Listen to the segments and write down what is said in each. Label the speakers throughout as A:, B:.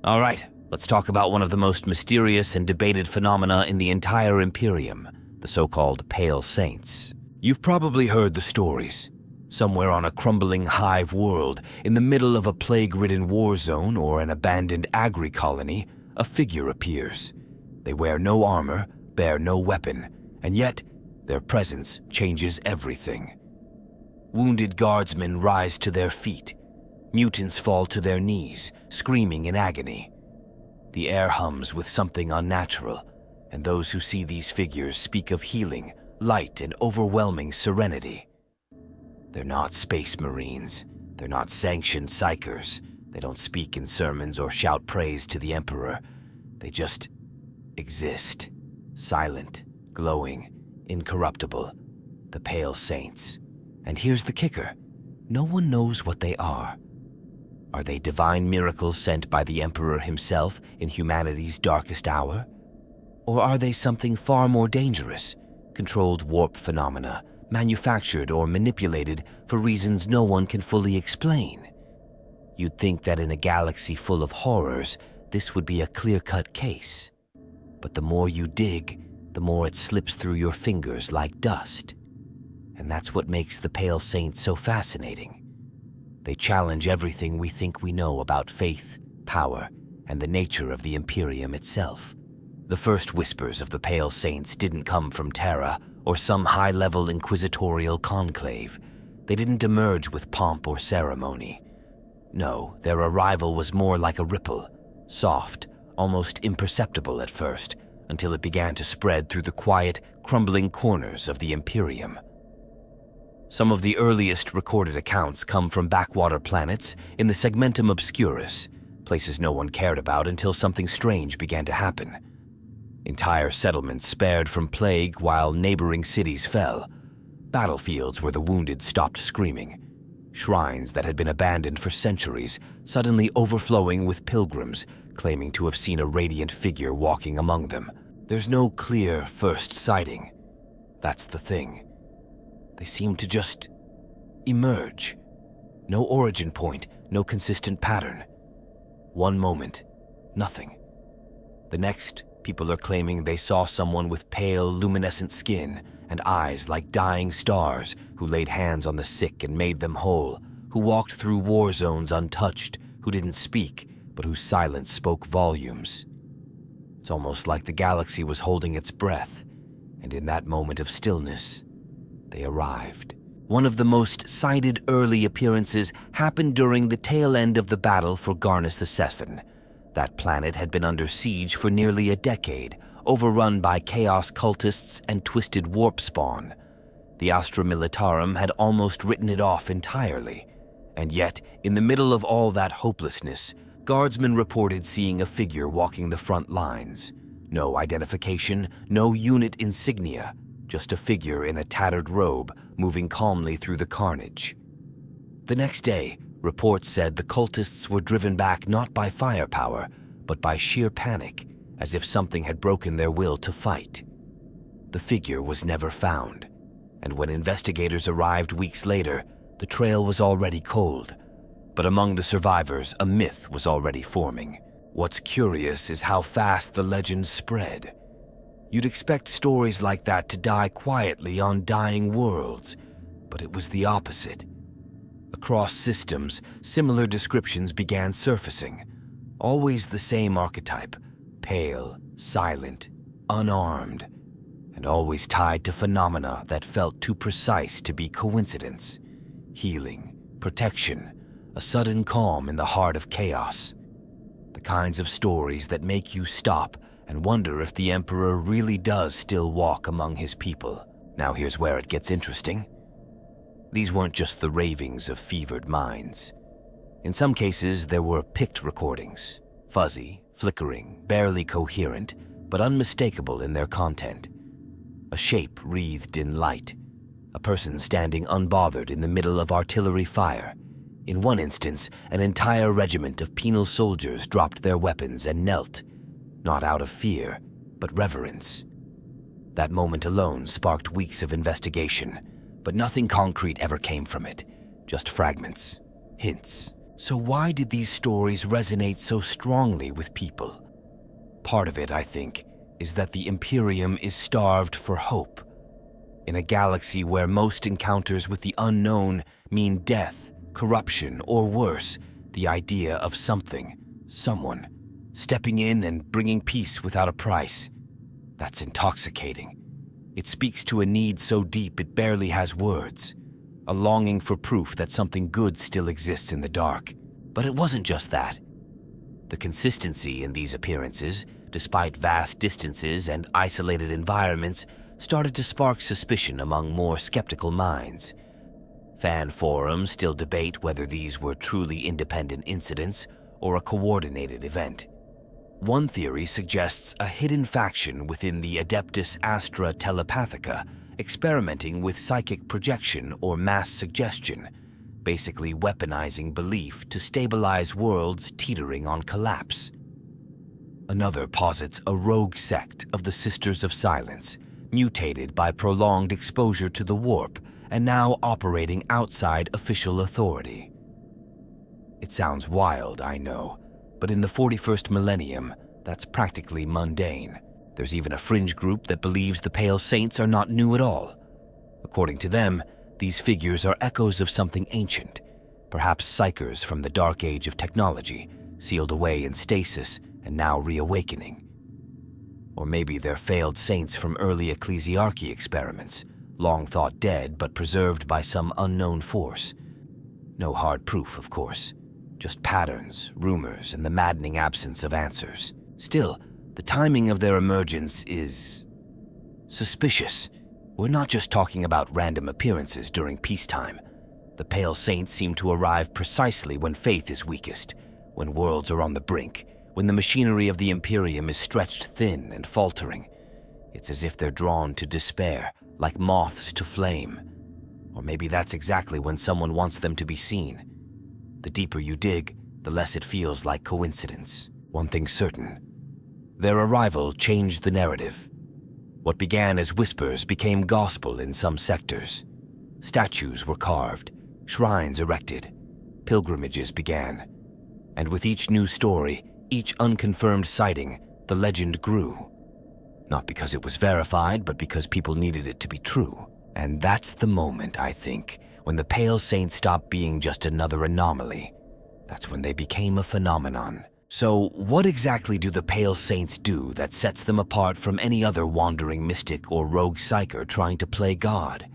A: All right, let's talk about one of the most mysterious and debated phenomena in the entire Imperium, the so-called Pale Saints. You've probably heard the stories. Somewhere on a crumbling hive world, in the middle of a plague-ridden war zone or an abandoned agri-colony, a figure appears. They wear no armor, bear no weapon, and yet their presence changes everything. Wounded guardsmen rise to their feet. Mutants fall to their knees, screaming in agony. The air hums with something unnatural, and those who see these figures speak of healing, light, and overwhelming serenity. They're not space marines. They're not sanctioned psychers. They don't speak in sermons or shout praise to the Emperor. They just exist. Silent, glowing, incorruptible. The Pale Saints. And here's the kicker. No one knows what they are. Are they divine miracles sent by the Emperor himself in humanity's darkest hour? Or are they something far more dangerous? Controlled warp phenomena, manufactured or manipulated for reasons no one can fully explain? You'd think that in a galaxy full of horrors, this would be a clear-cut case. But the more you dig, the more it slips through your fingers like dust. And that's what makes the Pale Saints so fascinating. They challenge everything we think we know about faith, power, and the nature of the Imperium itself. The first whispers of the Pale Saints didn't come from Terra or some high-level inquisitorial conclave. They didn't emerge with pomp or ceremony. No, their arrival was more like a ripple, soft, almost imperceptible at first, until it began to spread through the quiet, crumbling corners of the Imperium. Some of the earliest recorded accounts come from backwater planets in the Segmentum Obscurus, places no one cared about until something strange began to happen. Entire settlements spared from plague while neighboring cities fell. Battlefields where the wounded stopped screaming. Shrines that had been abandoned for centuries suddenly overflowing with pilgrims claiming to have seen a radiant figure walking among them. There's no clear first sighting. That's the thing. They seem to just emerge. No origin point, no consistent pattern. One moment, nothing. The next, people are claiming they saw someone with pale, luminescent skin and eyes like dying stars who laid hands on the sick and made them whole, who walked through war zones untouched, who didn't speak, but whose silence spoke volumes. It's almost like the galaxy was holding its breath, and in that moment of stillness, they arrived. One of the most cited early appearances happened during the tail end of the battle for Garnus VII. That planet had been under siege for nearly a decade, overrun by chaos cultists and twisted warp spawn. The Astra Militarum had almost written it off entirely. And yet, in the middle of all that hopelessness, guardsmen reported seeing a figure walking the front lines. No identification, no unit insignia, just a figure in a tattered robe moving calmly through the carnage. The next day, reports said the cultists were driven back not by firepower, but by sheer panic, as if something had broken their will to fight. The figure was never found, and when investigators arrived weeks later, the trail was already cold. But among the survivors, a myth was already forming. What's curious is how fast the legend spread. You'd expect stories like that to die quietly on dying worlds, but it was the opposite. Across systems, similar descriptions began surfacing. Always the same archetype, pale, silent, unarmed, and always tied to phenomena that felt too precise to be coincidence. Healing, protection, a sudden calm in the heart of chaos. The kinds of stories that make you stop and wonder if the Emperor really does still walk among his people. Now here's where it gets interesting. These weren't just the ravings of fevered minds. In some cases, there were picked recordings, fuzzy, flickering, barely coherent, but unmistakable in their content. A shape wreathed in light, a person standing unbothered in the middle of artillery fire. In one instance, an entire regiment of penal soldiers dropped their weapons and knelt, not out of fear, but reverence. That moment alone sparked weeks of investigation, but nothing concrete ever came from it, just fragments, hints, So why did these stories resonate so strongly with people? Part of it, I think, is that the Imperium is starved for hope. In a galaxy where most encounters with the unknown mean death, corruption, or worse, the idea of someone, stepping in and bringing peace without a price, that's intoxicating. It speaks to a need so deep it barely has words, a longing for proof that something good still exists in the dark. But it wasn't just that. The consistency in these appearances, despite vast distances and isolated environments, started to spark suspicion among more skeptical minds. Fan forums still debate whether these were truly independent incidents or a coordinated event. One theory suggests a hidden faction within the Adeptus Astra Telepathica experimenting with psychic projection or mass suggestion, basically weaponizing belief to stabilize worlds teetering on collapse. Another posits a rogue sect of the Sisters of Silence, mutated by prolonged exposure to the warp and now operating outside official authority. It sounds wild, I know, but in the 41st millennium, that's practically mundane. There's even a fringe group that believes the Pale Saints are not new at all. According to them, these figures are echoes of something ancient, perhaps psychers from the dark age of technology, sealed away in stasis and now reawakening. Or maybe they're failed saints from early Ecclesiarchy experiments, long thought dead but preserved by some unknown force. No hard proof, of course, just patterns, rumors, and the maddening absence of answers. Still, the timing of their emergence is suspicious. We're not just talking about random appearances during peacetime. The Pale Saints seem to arrive precisely when faith is weakest, when worlds are on the brink, when the machinery of the Imperium is stretched thin and faltering. It's as if they're drawn to despair, like moths to flame. Or maybe that's exactly when someone wants them to be seen. The deeper you dig, the less it feels like coincidence. One thing's certain. Their arrival changed the narrative. What began as whispers became gospel in some sectors. Statues were carved, shrines erected, pilgrimages began. And with each new story, each unconfirmed sighting, the legend grew. Not because it was verified, but because people needed it to be true. And that's the moment, I think, when the Pale Saints stopped being just another anomaly. That's when they became a phenomenon. So, what exactly do the Pale Saints do that sets them apart from any other wandering mystic or rogue psyker trying to play God?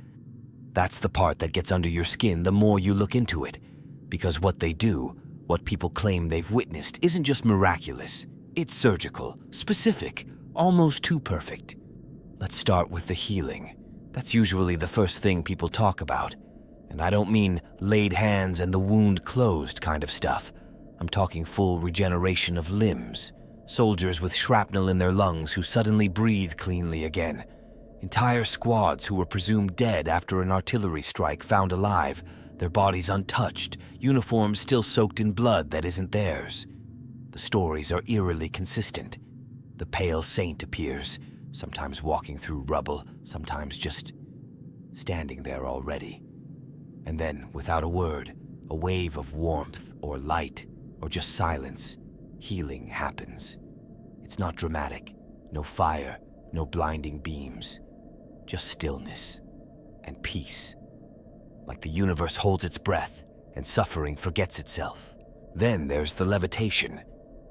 A: That's the part that gets under your skin the more you look into it. Because what they do, what people claim they've witnessed, isn't just miraculous. It's surgical, specific, almost too perfect. Let's start with the healing. That's usually the first thing people talk about. And I don't mean laid hands and the wound closed kind of stuff. I'm talking full regeneration of limbs. Soldiers with shrapnel in their lungs who suddenly breathe cleanly again. Entire squads who were presumed dead after an artillery strike found alive, their bodies untouched, uniforms still soaked in blood that isn't theirs. The stories are eerily consistent. The Pale Saint appears, sometimes walking through rubble, sometimes just standing there already. And then, without a word, a wave of warmth or light or just silence, healing happens. It's not dramatic, no fire, no blinding beams, just stillness and peace. Like the universe holds its breath and suffering forgets itself. Then there's the levitation.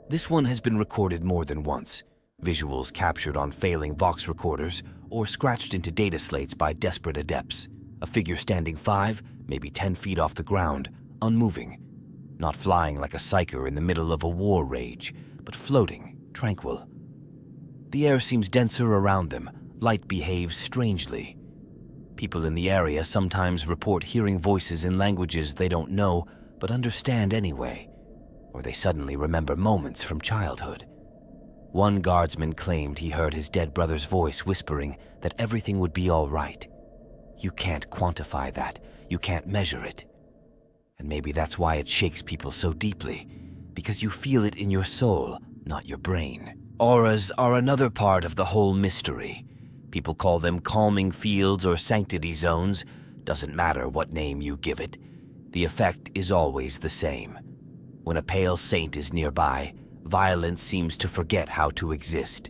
A: This one has been recorded more than once. Visuals captured on failing Vox recorders or scratched into data slates by desperate adepts. A figure standing 5, maybe 10 feet off the ground, unmoving. Not flying like a psyker in the middle of a war rage, but floating, tranquil. The air seems denser around them, light behaves strangely. People in the area sometimes report hearing voices in languages they don't know, but understand anyway. Or they suddenly remember moments from childhood. One guardsman claimed he heard his dead brother's voice whispering that everything would be all right. You can't quantify that. You can't measure it. And maybe that's why it shakes people so deeply, because you feel it in your soul, not your brain. Auras are another part of the whole mystery. People call them calming fields or sanctity zones. Doesn't matter what name you give it. The effect is always the same. When a pale saint is nearby, violence seems to forget how to exist.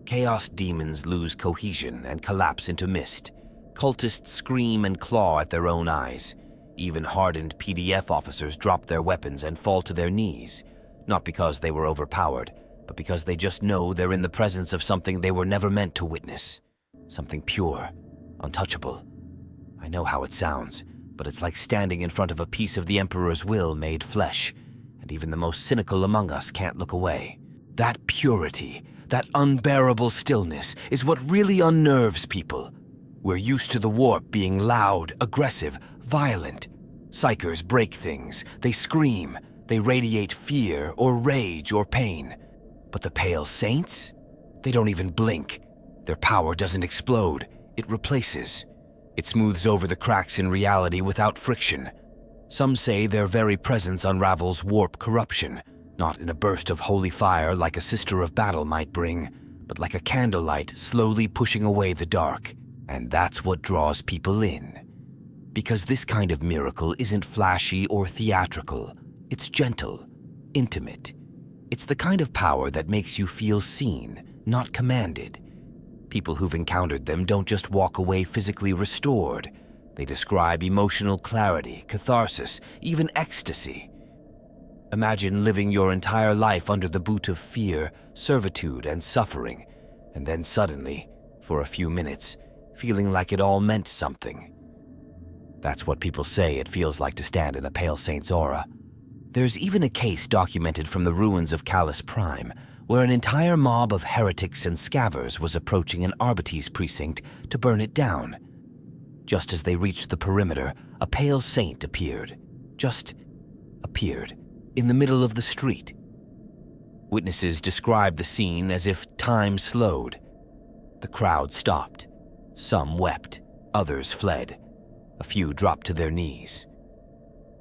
A: Chaos demons lose cohesion and collapse into mist. Cultists scream and claw at their own eyes. Even hardened PDF officers drop their weapons and fall to their knees, not because they were overpowered, but because they just know they're in the presence of something they were never meant to witness. Something pure, untouchable. I know how it sounds, but it's like standing in front of a piece of the Emperor's will made flesh, and even the most cynical among us can't look away. That purity, that unbearable stillness, is what really unnerves people. We're used to the warp being loud, aggressive, violent. Psychers break things, they scream, they radiate fear or rage or pain. But the Pale Saints? They don't even blink. Their power doesn't explode, it replaces. It smooths over the cracks in reality without friction. Some say their very presence unravels warp corruption, not in a burst of holy fire like a sister of battle might bring, but like a candlelight slowly pushing away the dark. And that's what draws people in. Because this kind of miracle isn't flashy or theatrical. It's gentle, intimate. It's the kind of power that makes you feel seen, not commanded. People who've encountered them don't just walk away physically restored. They describe emotional clarity, catharsis, even ecstasy. Imagine living your entire life under the boot of fear, servitude, and suffering, and then suddenly, for a few minutes, feeling like it all meant something. That's what people say it feels like to stand in a Pale Saint's aura. There's even a case documented from the ruins of Callus Prime, where an entire mob of heretics and scavers was approaching an Arbites precinct to burn it down. Just as they reached the perimeter, a Pale Saint appeared. Just appeared, in the middle of the street. Witnesses described the scene as if time slowed. The crowd stopped. Some wept, others fled. A few dropped to their knees.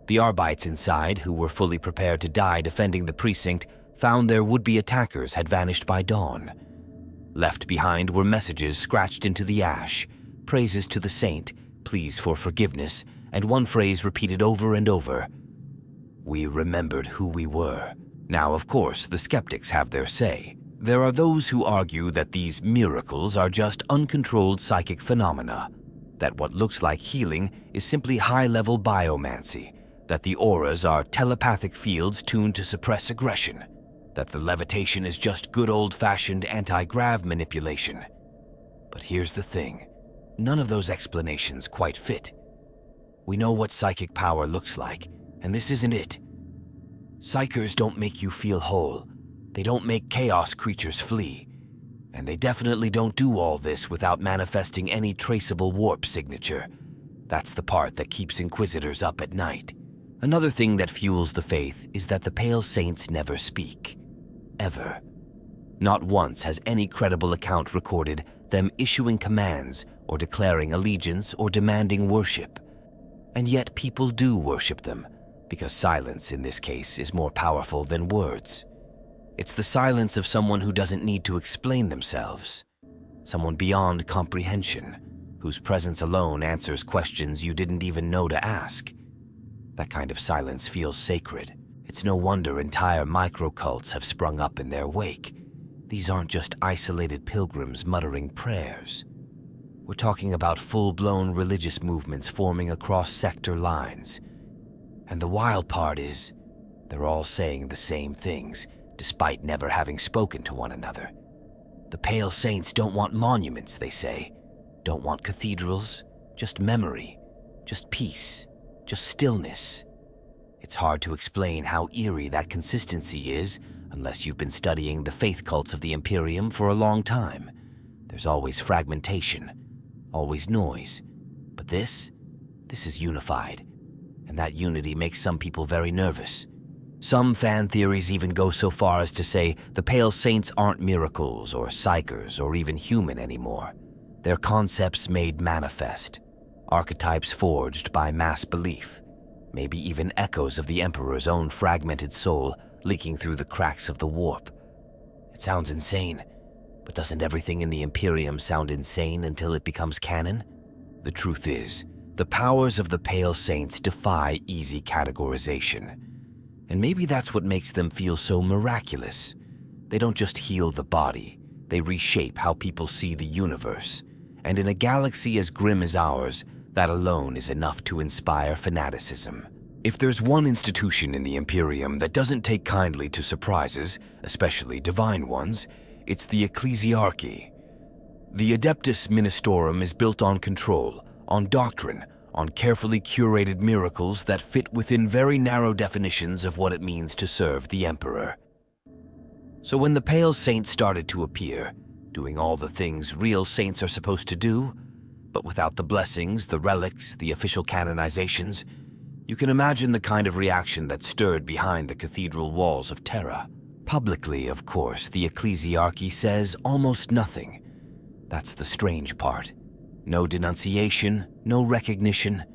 A: The Arbites inside, who were fully prepared to die defending the precinct, found their would-be attackers had vanished by dawn. Left behind were messages scratched into the ash, praises to the saint, pleas for forgiveness, and one phrase repeated over and over. We remembered who we were. Now, of course, the skeptics have their say. There are those who argue that these miracles are just uncontrolled psychic phenomena, that what looks like healing is simply high-level biomancy, that the auras are telepathic fields tuned to suppress aggression, that the levitation is just good old-fashioned anti-grav manipulation. But here's the thing. None of those explanations quite fit. We know what psychic power looks like, and this isn't it. Psychers don't make you feel whole. They don't make chaos creatures flee. And they definitely don't do all this without manifesting any traceable warp signature. That's the part that keeps Inquisitors up at night. Another thing that fuels the faith is that the Pale Saints never speak. Ever. Not once has any credible account recorded them issuing commands or declaring allegiance or demanding worship. And yet people do worship them, because silence in this case is more powerful than words. It's the silence of someone who doesn't need to explain themselves. Someone beyond comprehension, whose presence alone answers questions you didn't even know to ask. That kind of silence feels sacred. It's no wonder entire microcults have sprung up in their wake. These aren't just isolated pilgrims muttering prayers. We're talking about full-blown religious movements forming across sector lines. And the wild part is, they're all saying the same things, despite never having spoken to one another. The Pale Saints don't want monuments, they say. Don't want cathedrals, just memory, just peace, just stillness. It's hard to explain how eerie that consistency is unless you've been studying the faith cults of the Imperium for a long time. There's always fragmentation, always noise. But this is unified. And that unity makes some people very nervous. Some fan theories even go so far as to say the Pale Saints aren't miracles or psychers or even human anymore. They're concepts made manifest, archetypes forged by mass belief, maybe even echoes of the Emperor's own fragmented soul leaking through the cracks of the warp. It sounds insane, but doesn't everything in the Imperium sound insane until it becomes canon? The truth is, the powers of the Pale Saints defy easy categorization. And maybe that's what makes them feel so miraculous. They don't just heal the body, they reshape how people see the universe. And in a galaxy as grim as ours, that alone is enough to inspire fanaticism. If there's one institution in the Imperium that doesn't take kindly to surprises, especially divine ones, it's the Ecclesiarchy. The Adeptus Ministorum is built on control, on doctrine, on carefully curated miracles that fit within very narrow definitions of what it means to serve the Emperor. So when the Pale Saints started to appear, doing all the things real saints are supposed to do, but without the blessings, the relics, the official canonizations, you can imagine the kind of reaction that stirred behind the cathedral walls of Terra. Publicly, of course, the Ecclesiarchy says almost nothing. That's the strange part. No denunciation, no recognition,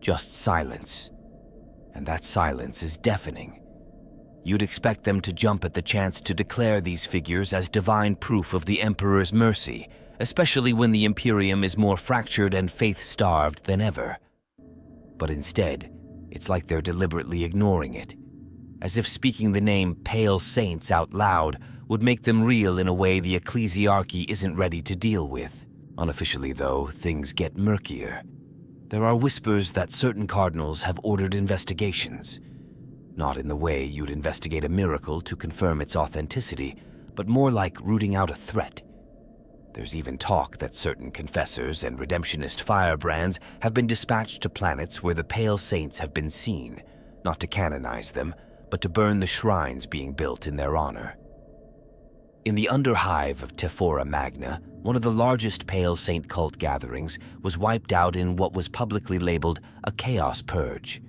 A: just silence. And that silence is deafening. You'd expect them to jump at the chance to declare these figures as divine proof of the Emperor's mercy, especially when the Imperium is more fractured and faith-starved than ever. But instead, it's like they're deliberately ignoring it, as if speaking the name Pale Saints out loud would make them real in a way the Ecclesiarchy isn't ready to deal with. Unofficially, though, things get murkier. There are whispers that certain cardinals have ordered investigations. Not in the way you'd investigate a miracle to confirm its authenticity, but more like rooting out a threat. There's even talk that certain confessors and redemptionist firebrands have been dispatched to planets where the Pale Saints have been seen, not to canonize them, but to burn the shrines being built in their honor. In the underhive of Tephora Magna, one of the largest Pale Saint cult gatherings was wiped out in what was publicly labeled a chaos purge.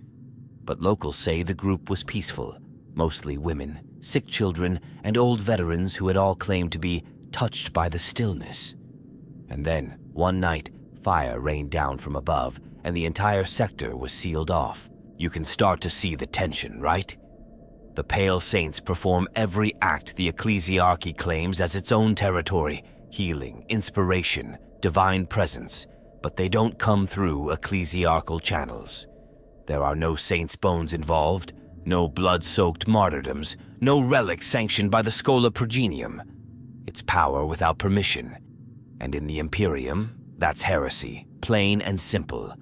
A: But locals say the group was peaceful, mostly women, sick children, and old veterans who had all claimed to be touched by the stillness. And then, one night, fire rained down from above, and the entire sector was sealed off. You can start to see the tension, right? The Pale Saints perform every act the Ecclesiarchy claims as its own territory, healing, inspiration, divine presence, but they don't come through ecclesiarchal channels. There are no saints' bones involved, no blood-soaked martyrdoms, no relics sanctioned by the Schola Progenium. It's power without permission. And in the Imperium, that's heresy, plain and simple.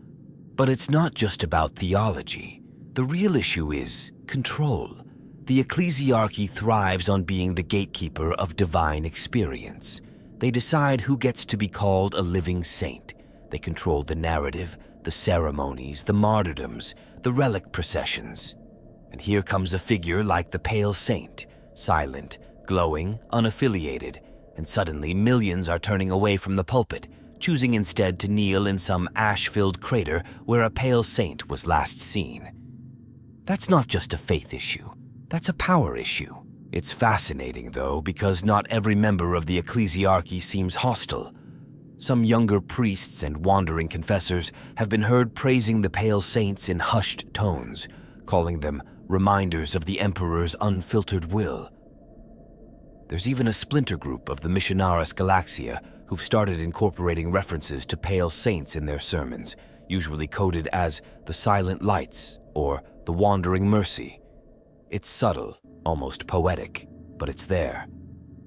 A: But it's not just about theology. The real issue is control. The Ecclesiarchy thrives on being the gatekeeper of divine experience. They decide who gets to be called a living saint. They control the narrative, the ceremonies, the martyrdoms, the relic processions. And here comes a figure like the Pale Saint, silent, glowing, unaffiliated, and suddenly millions are turning away from the pulpit, choosing instead to kneel in some ash-filled crater where a Pale Saint was last seen. That's not just a faith issue, that's a power issue. It's fascinating, though, because not every member of the Ecclesiarchy seems hostile. Some younger priests and wandering confessors have been heard praising the Pale Saints in hushed tones, calling them reminders of the Emperor's unfiltered will. There's even a splinter group of the Missionaris Galaxia who've started incorporating references to Pale Saints in their sermons, usually coded as the Silent Lights or the Wandering Mercy. It's subtle, almost poetic, but it's there,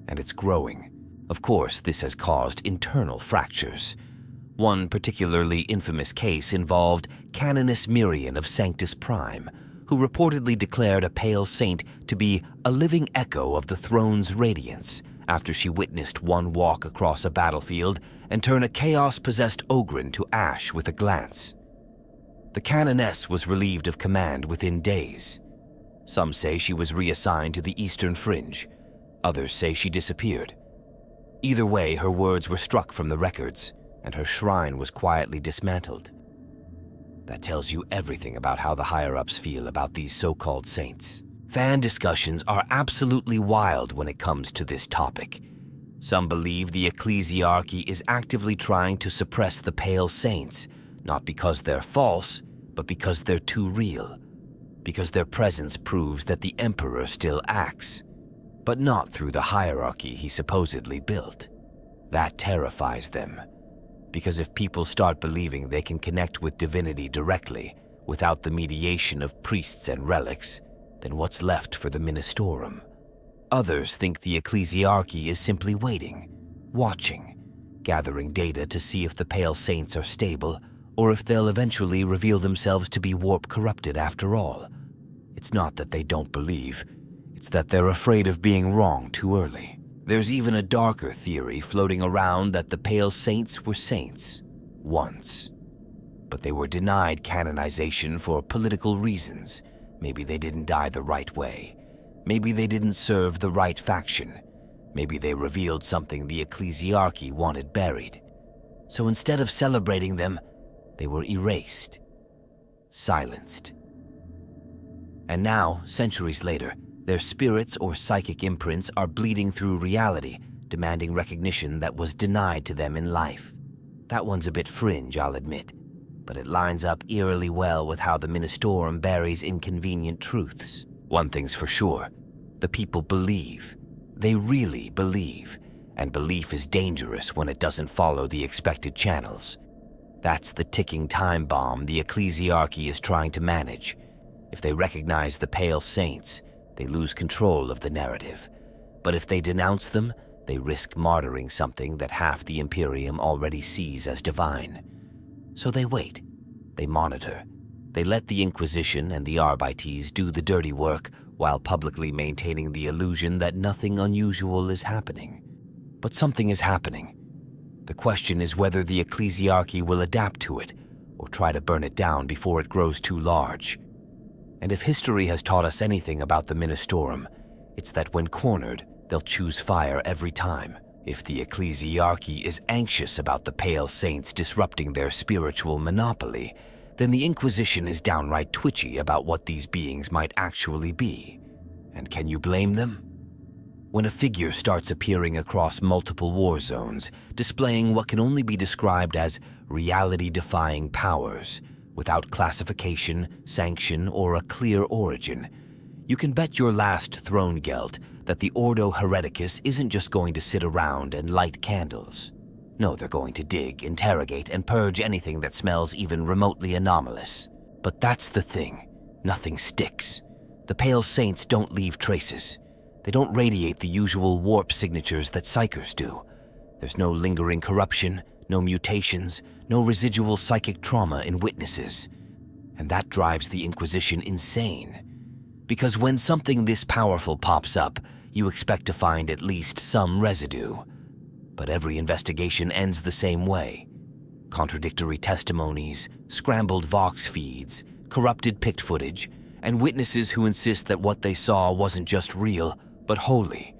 A: and it's growing. Of course, this has caused internal fractures. One particularly infamous case involved Canoness Mirian of Sanctus Prime, who reportedly declared a Pale Saint to be a living echo of the throne's radiance after she witnessed one walk across a battlefield and turn a chaos-possessed Ogren to ash with a glance. The Canoness was relieved of command within days. Some say she was reassigned to the Eastern Fringe. Others say she disappeared. Either way, her words were struck from the records, and her shrine was quietly dismantled. That tells you everything about how the higher-ups feel about these so-called saints. Fan discussions are absolutely wild when it comes to this topic. Some believe the Ecclesiarchy is actively trying to suppress the Pale Saints, not because they're false, but because they're too real. Because their presence proves that the Emperor still acts, but not through the hierarchy he supposedly built. That terrifies them, because if people start believing they can connect with divinity directly, without the mediation of priests and relics, then what's left for the Ministorum? Others think the Ecclesiarchy is simply waiting, watching, gathering data to see if the Pale Saints are stable or if they'll eventually reveal themselves to be warp-corrupted after all. It's not that they don't believe, it's that they're afraid of being wrong too early. There's even a darker theory floating around that the Pale Saints were saints, once. But they were denied canonization for political reasons. Maybe they didn't die the right way. Maybe they didn't serve the right faction. Maybe they revealed something the Ecclesiarchy wanted buried. So instead of celebrating them, they were erased, silenced. And now, centuries later, their spirits or psychic imprints are bleeding through reality, demanding recognition that was denied to them in life. That one's a bit fringe, I'll admit, but it lines up eerily well with how the Ministorum buries inconvenient truths. One thing's for sure, the people believe. They really believe, and belief is dangerous when it doesn't follow the expected channels. That's the ticking time bomb the Ecclesiarchy is trying to manage. If they recognize the Pale Saints, they lose control of the narrative. But if they denounce them, they risk martyring something that half the Imperium already sees as divine. So they wait, they monitor, they let the Inquisition and the Arbites do the dirty work while publicly maintaining the illusion that nothing unusual is happening. But something is happening. The question is whether the Ecclesiarchy will adapt to it or try to burn it down before it grows too large. And if history has taught us anything about the Ministorum, it's that when cornered, they'll choose fire every time. If the Ecclesiarchy is anxious about the Pale Saints disrupting their spiritual monopoly, then the Inquisition is downright twitchy about what these beings might actually be. And can you blame them? When a figure starts appearing across multiple war zones, displaying what can only be described as reality-defying powers, without classification, sanction, or a clear origin, you can bet your last throne gelt that the Ordo Hereticus isn't just going to sit around and light candles. No, they're going to dig, interrogate, and purge anything that smells even remotely anomalous. But that's the thing. Nothing sticks. The Pale Saints don't leave traces. They don't radiate the usual warp signatures that psychers do. There's no lingering corruption, no mutations, no residual psychic trauma in witnesses. And that drives the Inquisition insane. Because when something this powerful pops up, you expect to find at least some residue. But every investigation ends the same way. Contradictory testimonies, scrambled Vox feeds, corrupted picked footage, and witnesses who insist that what they saw wasn't just real, but holy.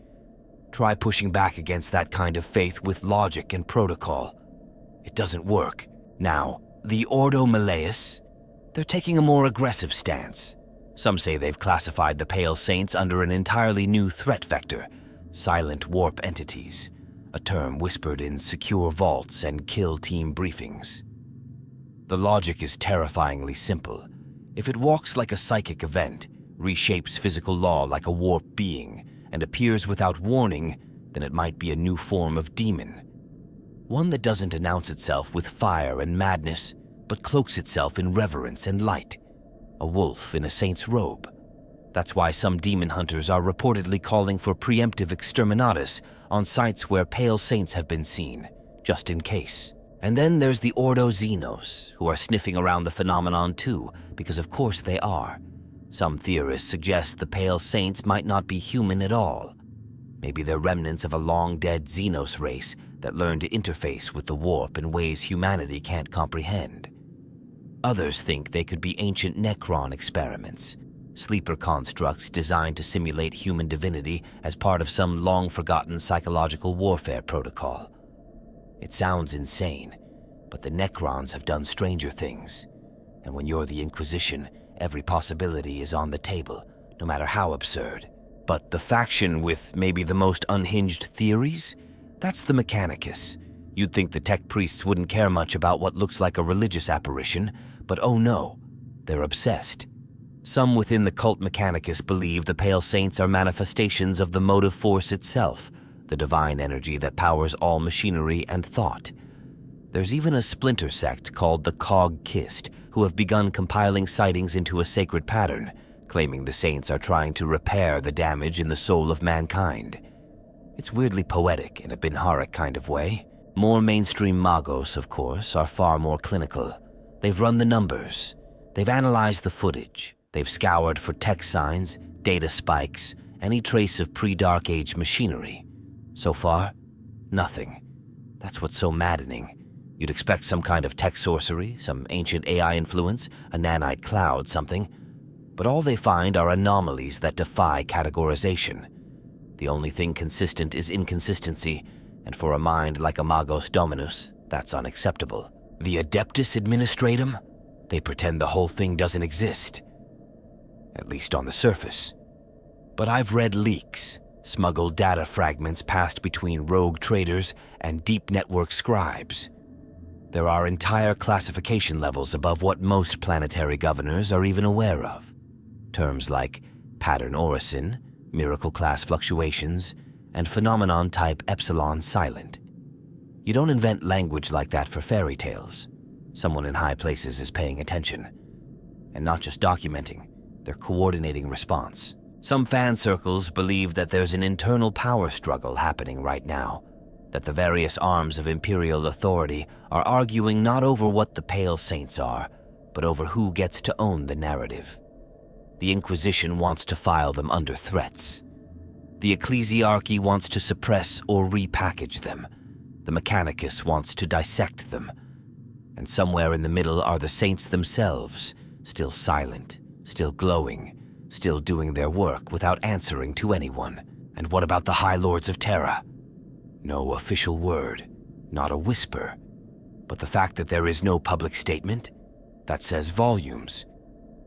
A: Try pushing back against that kind of faith with logic and protocol. It doesn't work. Now, the Ordo Malleus, they're taking a more aggressive stance. Some say they've classified the Pale Saints under an entirely new threat vector, silent warp entities, a term whispered in secure vaults and kill team briefings. The logic is terrifyingly simple. If it walks like a psychic event, reshapes physical law like a warp being, and appears without warning, then it might be a new form of demon. One that doesn't announce itself with fire and madness, but cloaks itself in reverence and light. A wolf in a saint's robe. That's why some demon hunters are reportedly calling for preemptive exterminatus on sites where Pale Saints have been seen, just in case. And then there's the Ordo Xenos, who are sniffing around the phenomenon too, because of course they are. Some theorists suggest the Pale Saints might not be human at all. Maybe they're remnants of a long-dead Xenos race that learned to interface with the warp in ways humanity can't comprehend. Others think they could be ancient Necron experiments, sleeper constructs designed to simulate human divinity as part of some long-forgotten psychological warfare protocol. It sounds insane, but the Necrons have done stranger things. And when you're the Inquisition, every possibility is on the table, no matter how absurd. But the faction with maybe the most unhinged theories? That's the Mechanicus. You'd think the tech priests wouldn't care much about what looks like a religious apparition, but oh no, they're obsessed. Some within the cult Mechanicus believe the Pale Saints are manifestations of the motive force itself, the divine energy that powers all machinery and thought. There's even a splinter sect called the Cog Kist, who have begun compiling sightings into a sacred pattern, claiming the saints are trying to repair the damage in the soul of mankind. It's weirdly poetic in a Binharic kind of way. More mainstream magos, of course, are far more clinical. They've run the numbers. They've analyzed the footage. They've scoured for tech signs, data spikes, any trace of pre-Dark Age machinery. So far, nothing. That's what's so maddening. You'd expect some kind of tech sorcery, some ancient AI influence, a nanite cloud, something. But all they find are anomalies that defy categorization. The only thing consistent is inconsistency, and for a mind like a Magos Dominus, that's unacceptable. The Adeptus Administratum? They pretend the whole thing doesn't exist. At least on the surface. But I've read leaks, smuggled data fragments passed between rogue traders and deep network scribes. There are entire classification levels above what most planetary governors are even aware of. Terms like pattern orison, miracle class fluctuations, and phenomenon type epsilon silent. You don't invent language like that for fairy tales. Someone in high places is paying attention. And not just documenting, they're coordinating response. Some fan circles believe that there's an internal power struggle happening right now, that the various arms of imperial authority are arguing not over what the Pale Saints are, but over who gets to own the narrative. The Inquisition wants to file them under threats. The Ecclesiarchy wants to suppress or repackage them. The Mechanicus wants to dissect them. And somewhere in the middle are the Saints themselves, still silent, still glowing, still doing their work without answering to anyone. And what about the High Lords of Terra? No official word, not a whisper. But the fact that there is no public statement, that says volumes.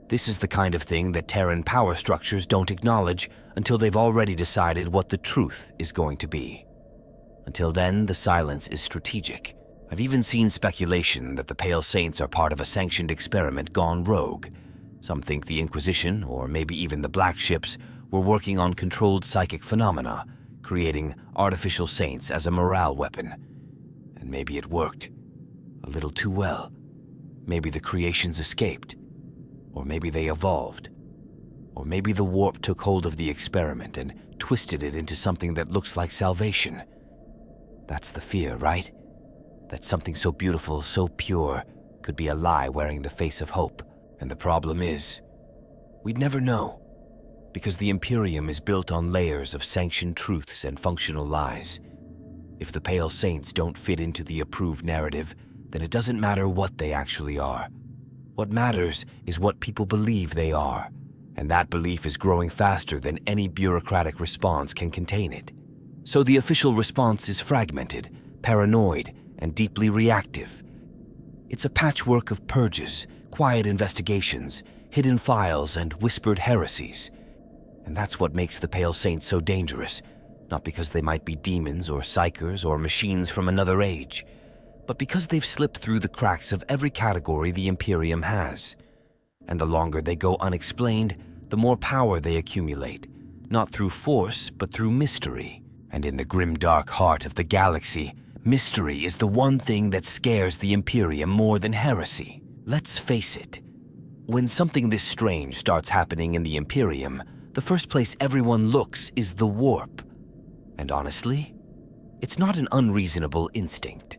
A: This is the kind of thing that Terran power structures don't acknowledge until they've already decided what the truth is going to be. Until then, the silence is strategic. I've even seen speculation that the Pale Saints are part of a sanctioned experiment gone rogue. Some think the Inquisition, or maybe even the Black Ships, were working on controlled psychic phenomena, creating artificial saints as a morale weapon. And maybe it worked. A little too well. Maybe the creations escaped. Or maybe they evolved. Or maybe the warp took hold of the experiment and twisted it into something that looks like salvation. That's the fear, right? That something so beautiful, so pure, could be a lie wearing the face of hope. And the problem is, we'd never know. Because the Imperium is built on layers of sanctioned truths and functional lies. If the Pale Saints don't fit into the approved narrative, then it doesn't matter what they actually are. What matters is what people believe they are, and that belief is growing faster than any bureaucratic response can contain it. So the official response is fragmented, paranoid, and deeply reactive. It's a patchwork of purges, quiet investigations, hidden files, and whispered heresies. And that's what makes the Pale Saints so dangerous, not because they might be demons or psychers or machines from another age, but because they've slipped through the cracks of every category the Imperium has. And the longer they go unexplained, the more power they accumulate, not through force, but through mystery. And in the grim-dark heart of the galaxy, mystery is the one thing that scares the Imperium more than heresy. Let's face it. When something this strange starts happening in the Imperium, the first place everyone looks is the warp. And honestly, it's not an unreasonable instinct.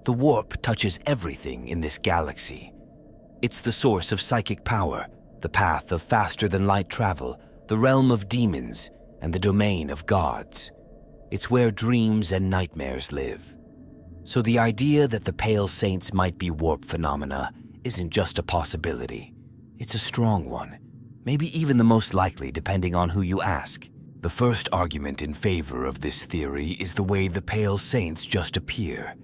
A: The warp touches everything in this galaxy. It's the source of psychic power, the path of faster-than-light travel, the realm of demons, and the domain of gods. It's where dreams and nightmares live. So the idea that the Pale Saints might be warp phenomena isn't just a possibility. It's a strong one, maybe even the most likely depending on who you ask. The first argument in favor of this theory is the way the Pale Saints just appear.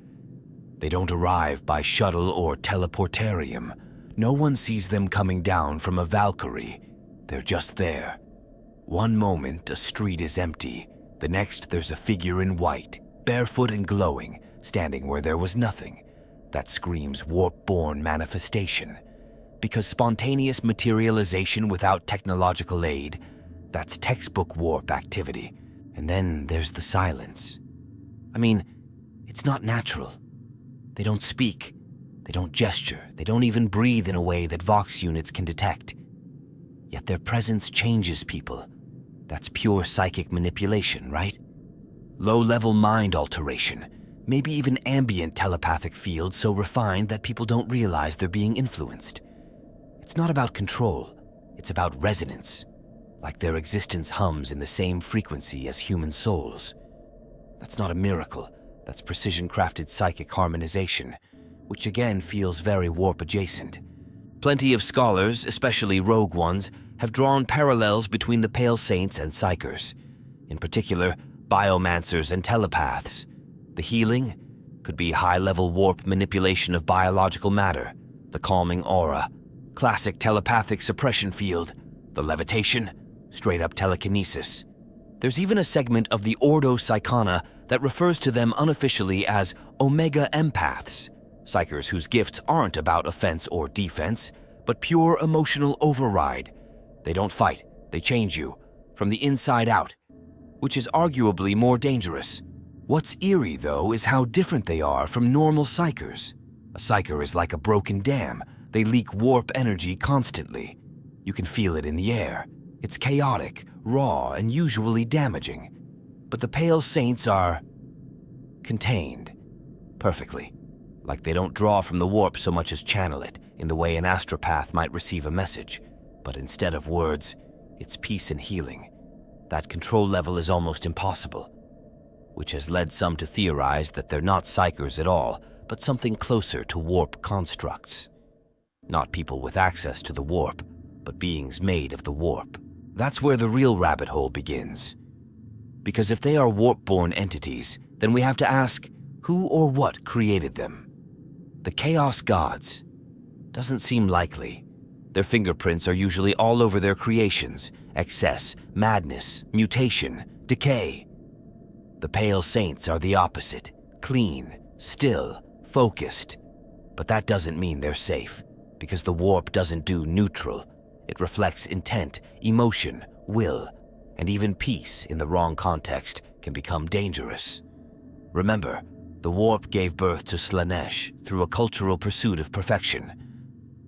A: They don't arrive by shuttle or teleportarium. No one sees them coming down from a Valkyrie. They're just there. One moment, a street is empty. The next, there's a figure in white, barefoot and glowing, standing where there was nothing. That screams warp-born manifestation. Because spontaneous materialization without technological aid, that's textbook warp activity. And then there's the silence. I mean, it's not natural. They don't speak, they don't gesture, they don't even breathe in a way that Vox units can detect. yet their presence changes people. That's pure psychic manipulation, right? Low-level mind alteration, maybe even ambient telepathic fields so refined that people don't realize they're being influenced. It's not about control, it's about resonance, like their existence hums in the same frequency as human souls. That's not a miracle, that's precision-crafted psychic harmonization, which again feels very warp-adjacent. Plenty of scholars, especially rogue ones, have drawn parallels between the Pale Saints and Psychers. In particular, biomancers and telepaths. The healing could be high-level warp manipulation of biological matter, the calming aura, classic telepathic suppression field, the levitation, straight-up telekinesis. There's even a segment of the Ordo Psychana that refers to them unofficially as Omega Empaths, Psychers whose gifts aren't about offense or defense, but pure emotional override. They don't fight, they change you, from the inside out, which is arguably more dangerous. What's eerie, though, is how different they are from normal Psychers. A Psycher is like a broken dam. They leak warp energy constantly. You can feel it in the air. It's chaotic, raw, and usually damaging. But the Pale Saints are contained perfectly. Like they don't draw from the warp so much as channel it, in the way an astropath might receive a message. But instead of words, it's peace and healing. That control level is almost impossible, which has led some to theorize that they're not Psychers at all, but something closer to warp constructs. Not people with access to the warp, but beings made of the warp. That's where the real rabbit hole begins. Because if they are warp-born entities, then we have to ask, who or what created them? The Chaos Gods? Doesn't seem likely. Their fingerprints are usually all over their creations: excess, madness, mutation, decay. The Pale Saints are the opposite: clean, still, focused. But that doesn't mean they're safe, because the warp doesn't do neutral. It reflects intent, emotion, will, and even peace in the wrong context can become dangerous. Remember, the warp gave birth to Slaanesh through a cultural pursuit of perfection.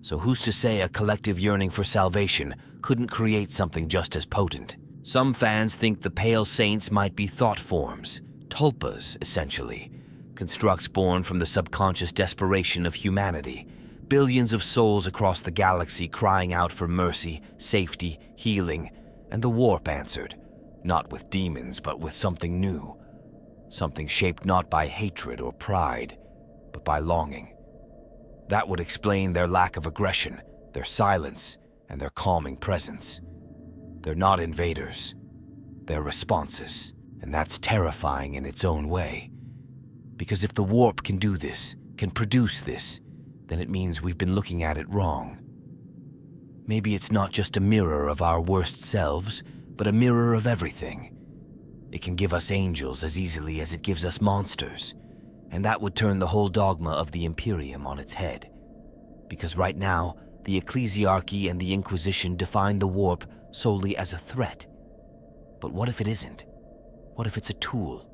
A: So who's to say a collective yearning for salvation couldn't create something just as potent? Some fans think the Pale Saints might be thought forms, tulpas, essentially, constructs born from the subconscious desperation of humanity, billions of souls across the galaxy crying out for mercy, safety, healing, and the warp answered, not with demons, but with something new. Something shaped not by hatred or pride, but by longing. That would explain their lack of aggression, their silence, and their calming presence. They're not invaders. They're responses, and that's terrifying in its own way. Because if the warp can do this, can produce this, then it means we've been looking at it wrong. Maybe it's not just a mirror of our worst selves, but a mirror of everything. It can give us angels as easily as it gives us monsters, and that would turn the whole dogma of the Imperium on its head. Because right now, the Ecclesiarchy and the Inquisition define the warp solely as a threat. But what if it isn't? What if it's a tool?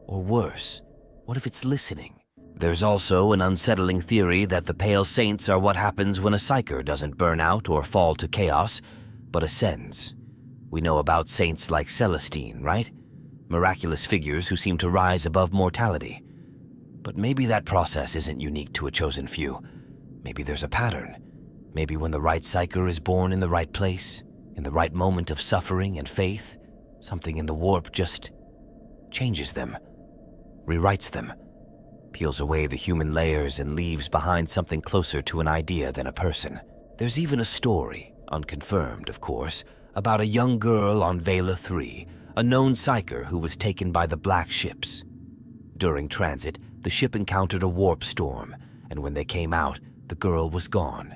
A: Or worse, what if it's listening? There's also an unsettling theory that the Pale Saints are what happens when a Psyker doesn't burn out or fall to chaos, but ascends. We know about saints like Celestine, right? Miraculous figures who seem to rise above mortality. But maybe that process isn't unique to a chosen few. Maybe there's a pattern. Maybe when the right Psyker is born in the right place, in the right moment of suffering and faith, something in the warp just changes them, rewrites them, peels away the human layers and leaves behind something closer to an idea than a person. There's even a story, unconfirmed of course, about a young girl on Vela 3, a known Psyker who was taken by the Black Ships. During transit, the ship encountered a warp storm, and when they came out, the girl was gone.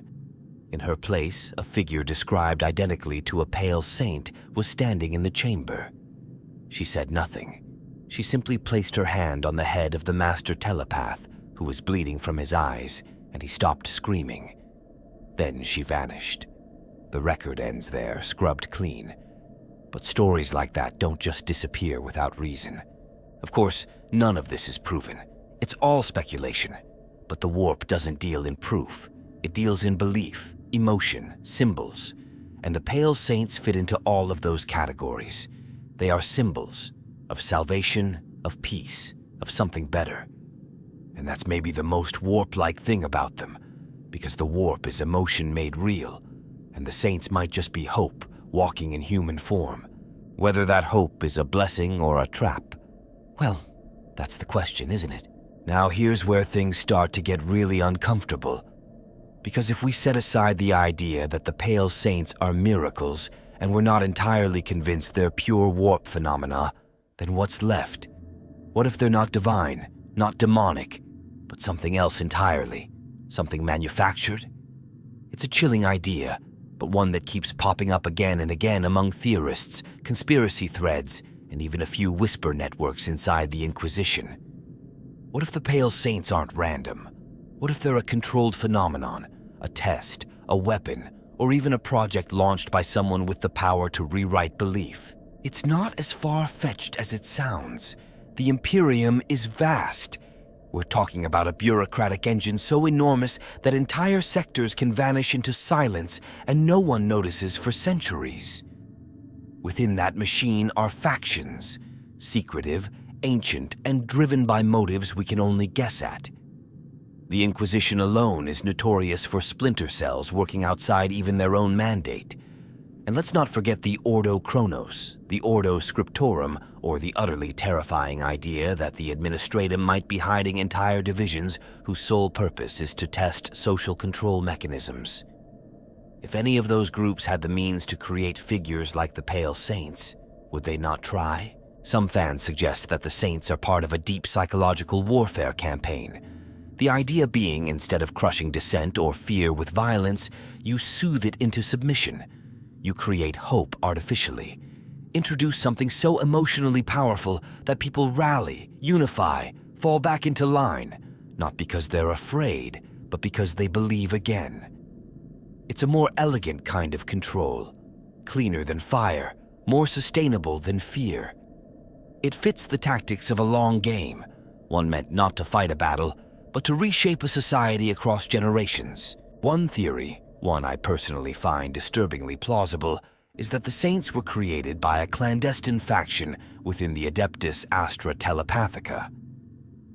A: In her place, a figure described identically to a Pale Saint was standing in the chamber. She said nothing. She simply placed her hand on the head of the master telepath, who was bleeding from his eyes, and he stopped screaming. Then she vanished. The record ends there, scrubbed clean. But stories like that don't just disappear without reason. Of course, none of this is proven. It's all speculation. But the warp doesn't deal in proof. It deals in belief, emotion, symbols. and the Pale Saints fit into all of those categories. They are symbols of salvation, of peace, of something better. And that's maybe the most warp-like thing about them, because the warp is emotion made real, and the Saints might just be hope walking in human form. Whether that hope is a blessing or a trap, well, that's the question, isn't it? Now here's where things start to get really uncomfortable. Because if we set aside the idea that the Pale Saints are miracles and we're not entirely convinced they're pure warp phenomena, then what's left? What if they're not divine, not demonic, but something else entirely? Something manufactured? It's a chilling idea, but one that keeps popping up again and again among theorists, conspiracy threads, and even a few whisper networks inside the Inquisition. What if the Pale Saints aren't random? What if they're a controlled phenomenon, a test, a weapon, or even a project launched by someone with the power to rewrite belief? It's not as far-fetched as it sounds. The Imperium is vast. We're talking about a bureaucratic engine so enormous that entire sectors can vanish into silence and no one notices for centuries. Within that machine are factions, secretive, ancient, and driven by motives we can only guess at. The Inquisition alone is notorious for splinter cells working outside even their own mandate. And let's not forget the Ordo Chronos, the Ordo Scriptorum, or the utterly terrifying idea that the Administratum might be hiding entire divisions whose sole purpose is to test social control mechanisms. If any of those groups had the means to create figures like the Pale Saints, would they not try? Some fans suggest that the Saints are part of a deep psychological warfare campaign. The idea being, instead of crushing dissent or fear with violence, you soothe it into submission. You create hope artificially. Introduce something so emotionally powerful that people rally, unify, fall back into line, not because they're afraid, but because they believe again. It's a more elegant kind of control, cleaner than fire, more sustainable than fear. It fits the tactics of a long game, one meant not to fight a battle, but to reshape a society across generations. One theory, one I personally find disturbingly plausible, is that the Saints were created by a clandestine faction within the Adeptus Astra Telepathica.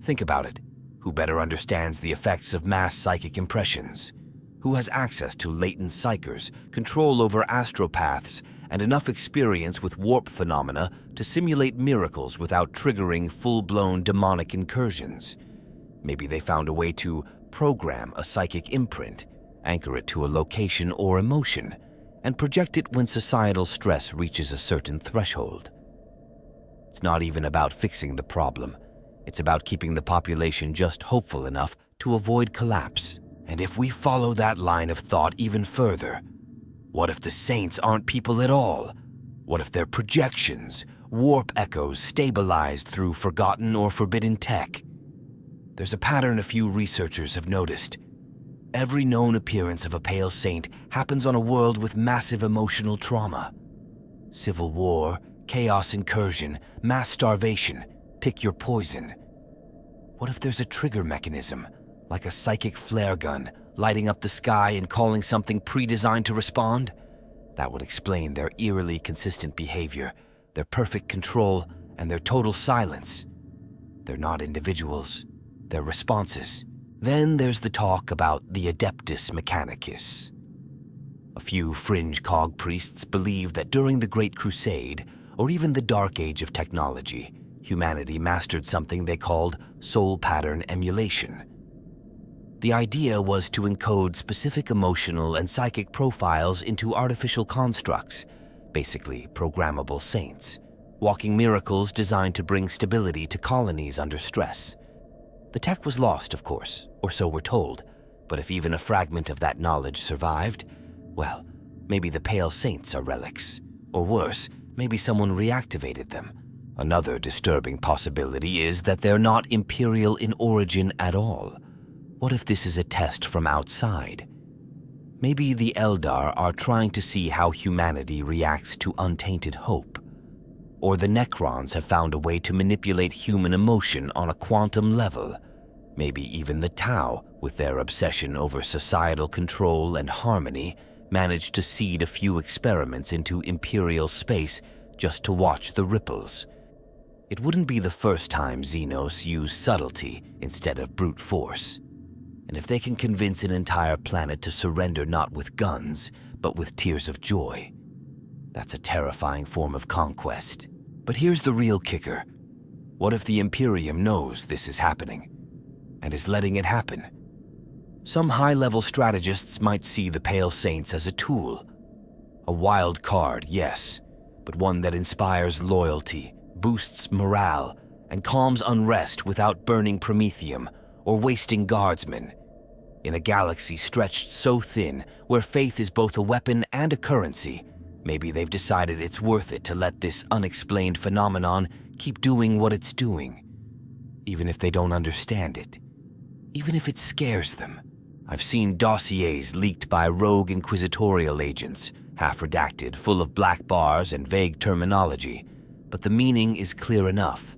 A: Think about it. Who better understands the effects of mass psychic impressions? Who has access to latent psychers, control over astropaths, and enough experience with warp phenomena to simulate miracles without triggering full-blown demonic incursions? Maybe they found a way to program a psychic imprint, anchor it to a location or emotion, and project it when societal stress reaches a certain threshold. It's not even about fixing the problem. It's about keeping the population just hopeful enough to avoid collapse. And if we follow that line of thought even further, what if the Saints aren't people at all? What if they're projections, warp echoes stabilized through forgotten or forbidden tech? There's a pattern a few researchers have noticed. Every known appearance of a Pale Saint happens on a world with massive emotional trauma. Civil war, chaos incursion, mass starvation, pick your poison. What if there's a trigger mechanism, like a psychic flare gun, lighting up the sky and calling something pre-designed to respond? That would explain their eerily consistent behavior, their perfect control, and their total silence. They're not individuals, they're responses. Then there's the talk about the Adeptus Mechanicus. A few fringe cog priests believe that during the Great Crusade, or even the Dark Age of technology, humanity mastered something they called soul pattern emulation. The idea was to encode specific emotional and psychic profiles into artificial constructs, basically programmable saints, walking miracles designed to bring stability to colonies under stress. The tech was lost, of course, or so we're told, but if even a fragment of that knowledge survived, well, maybe the Pale Saints are relics. Or worse, maybe someone reactivated them. Another disturbing possibility is that they're not Imperial in origin at all. What if this is a test from outside? Maybe the Eldar are trying to see how humanity reacts to untainted hope. Or the Necrons have found a way to manipulate human emotion on a quantum level. Maybe even the Tau, with their obsession over societal control and harmony, managed to seed a few experiments into Imperial space just to watch the ripples. It wouldn't be the first time Xenos use subtlety instead of brute force. And if they can convince an entire planet to surrender not with guns, but with tears of joy, that's a terrifying form of conquest. But here's the real kicker. What if the Imperium knows this is happening and is letting it happen? Some high-level strategists might see the Pale Saints as a tool. A wild card, yes, but one that inspires loyalty, boosts morale, and calms unrest without burning Promethium or wasting guardsmen. In a galaxy stretched so thin, where faith is both a weapon and a currency, maybe they've decided it's worth it to let this unexplained phenomenon keep doing what it's doing, even if they don't understand it, even if it scares them. I've seen dossiers leaked by rogue inquisitorial agents, half-redacted, full of black bars and vague terminology, but the meaning is clear enough.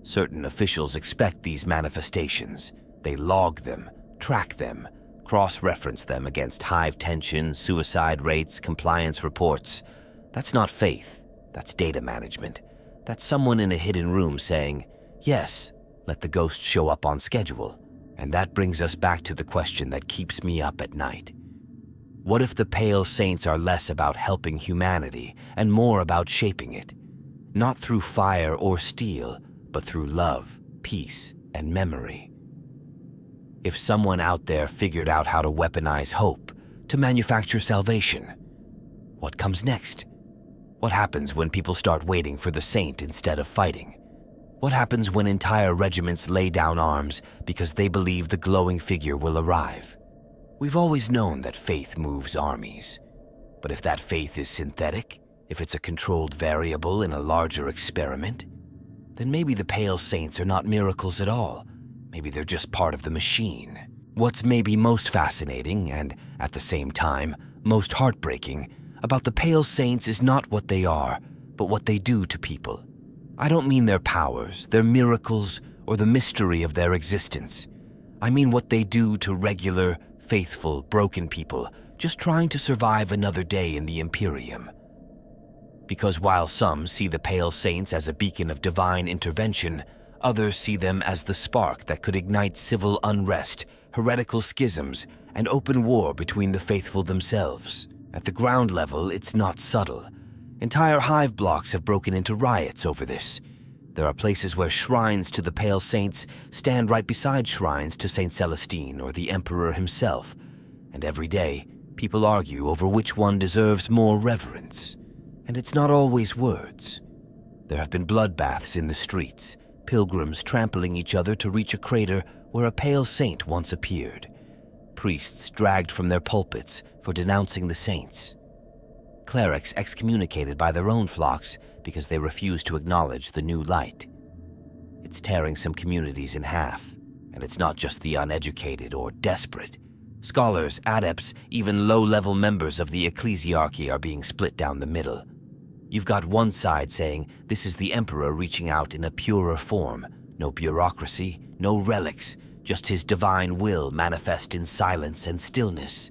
A: Certain officials expect these manifestations. They log them, track them, cross-reference them against hive tension, suicide rates, compliance reports. That's not faith, that's data management. That's someone in a hidden room saying, yes, let the ghost show up on schedule. And that brings us back to the question that keeps me up at night. What if the Pale Saints are less about helping humanity and more about shaping it? Not through fire or steel, but through love, peace, and memory. If someone out there figured out how to weaponize hope, to manufacture salvation, what comes next? What happens when people start waiting for the saint instead of fighting? What happens when entire regiments lay down arms because they believe the glowing figure will arrive? We've always known that faith moves armies. But if that faith is synthetic, if it's a controlled variable in a larger experiment, then maybe the Pale Saints are not miracles at all. Maybe they're just part of the machine. What's maybe most fascinating, and at the same time, most heartbreaking, about the Pale Saints is not what they are, but what they do to people. I don't mean their powers, their miracles, or the mystery of their existence. I mean what they do to regular, faithful, broken people just trying to survive another day in the Imperium. Because while some see the Pale Saints as a beacon of divine intervention, others see them as the spark that could ignite civil unrest, heretical schisms, and open war between the faithful themselves. At the ground level, it's not subtle. Entire hive blocks have broken into riots over this. There are places where shrines to the Pale Saints stand right beside shrines to Saint Celestine or the Emperor himself, and every day, people argue over which one deserves more reverence. And it's not always words. There have been bloodbaths in the streets, pilgrims trampling each other to reach a crater where a Pale Saint once appeared, priests dragged from their pulpits for denouncing the saints, clerics excommunicated by their own flocks because they refuse to acknowledge the new light. It's tearing some communities in half, and it's not just the uneducated or desperate. Scholars, adepts, even low-level members of the Ecclesiarchy are being split down the middle. You've got one side saying this is the Emperor reaching out in a purer form, no bureaucracy, no relics, just his divine will manifest in silence and stillness.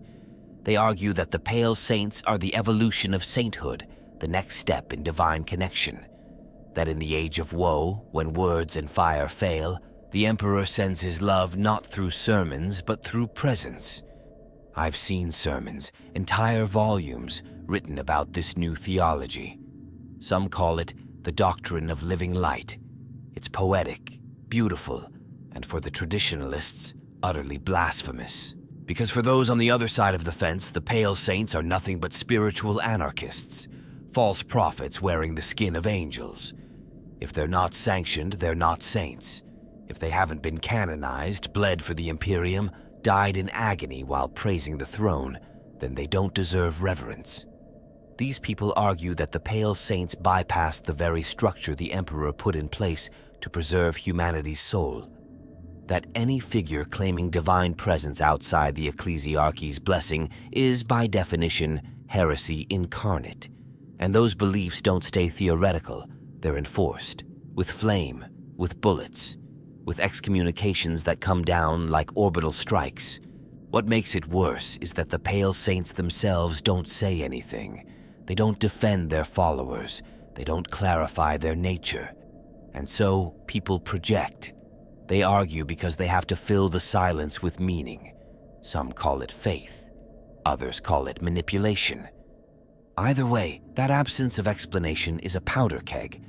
A: They argue that the Pale Saints are the evolution of sainthood, the next step in divine connection. That in the age of woe, when words and fire fail, the Emperor sends his love not through sermons, but through presence. I've seen sermons, entire volumes, written about this new theology. Some call it the doctrine of living light. It's poetic, beautiful, and for the traditionalists, utterly blasphemous. Because for those on the other side of the fence, the Pale Saints are nothing but spiritual anarchists, false prophets wearing the skin of angels. If they're not sanctioned, they're not saints. If they haven't been canonized, bled for the Imperium, died in agony while praising the throne, then they don't deserve reverence. These people argue that the Pale Saints bypassed the very structure the Emperor put in place to preserve humanity's soul. That any figure claiming divine presence outside the Ecclesiarchy's blessing is, by definition, heresy incarnate. And those beliefs don't stay theoretical, they're enforced, with flame, with bullets, with excommunications that come down like orbital strikes. What makes it worse is that the Pale Saints themselves don't say anything. They don't defend their followers. They don't clarify their nature. And so, people project. They argue because they have to fill the silence with meaning. Some call it faith. Others call it manipulation. Either way, that absence of explanation is a powder keg.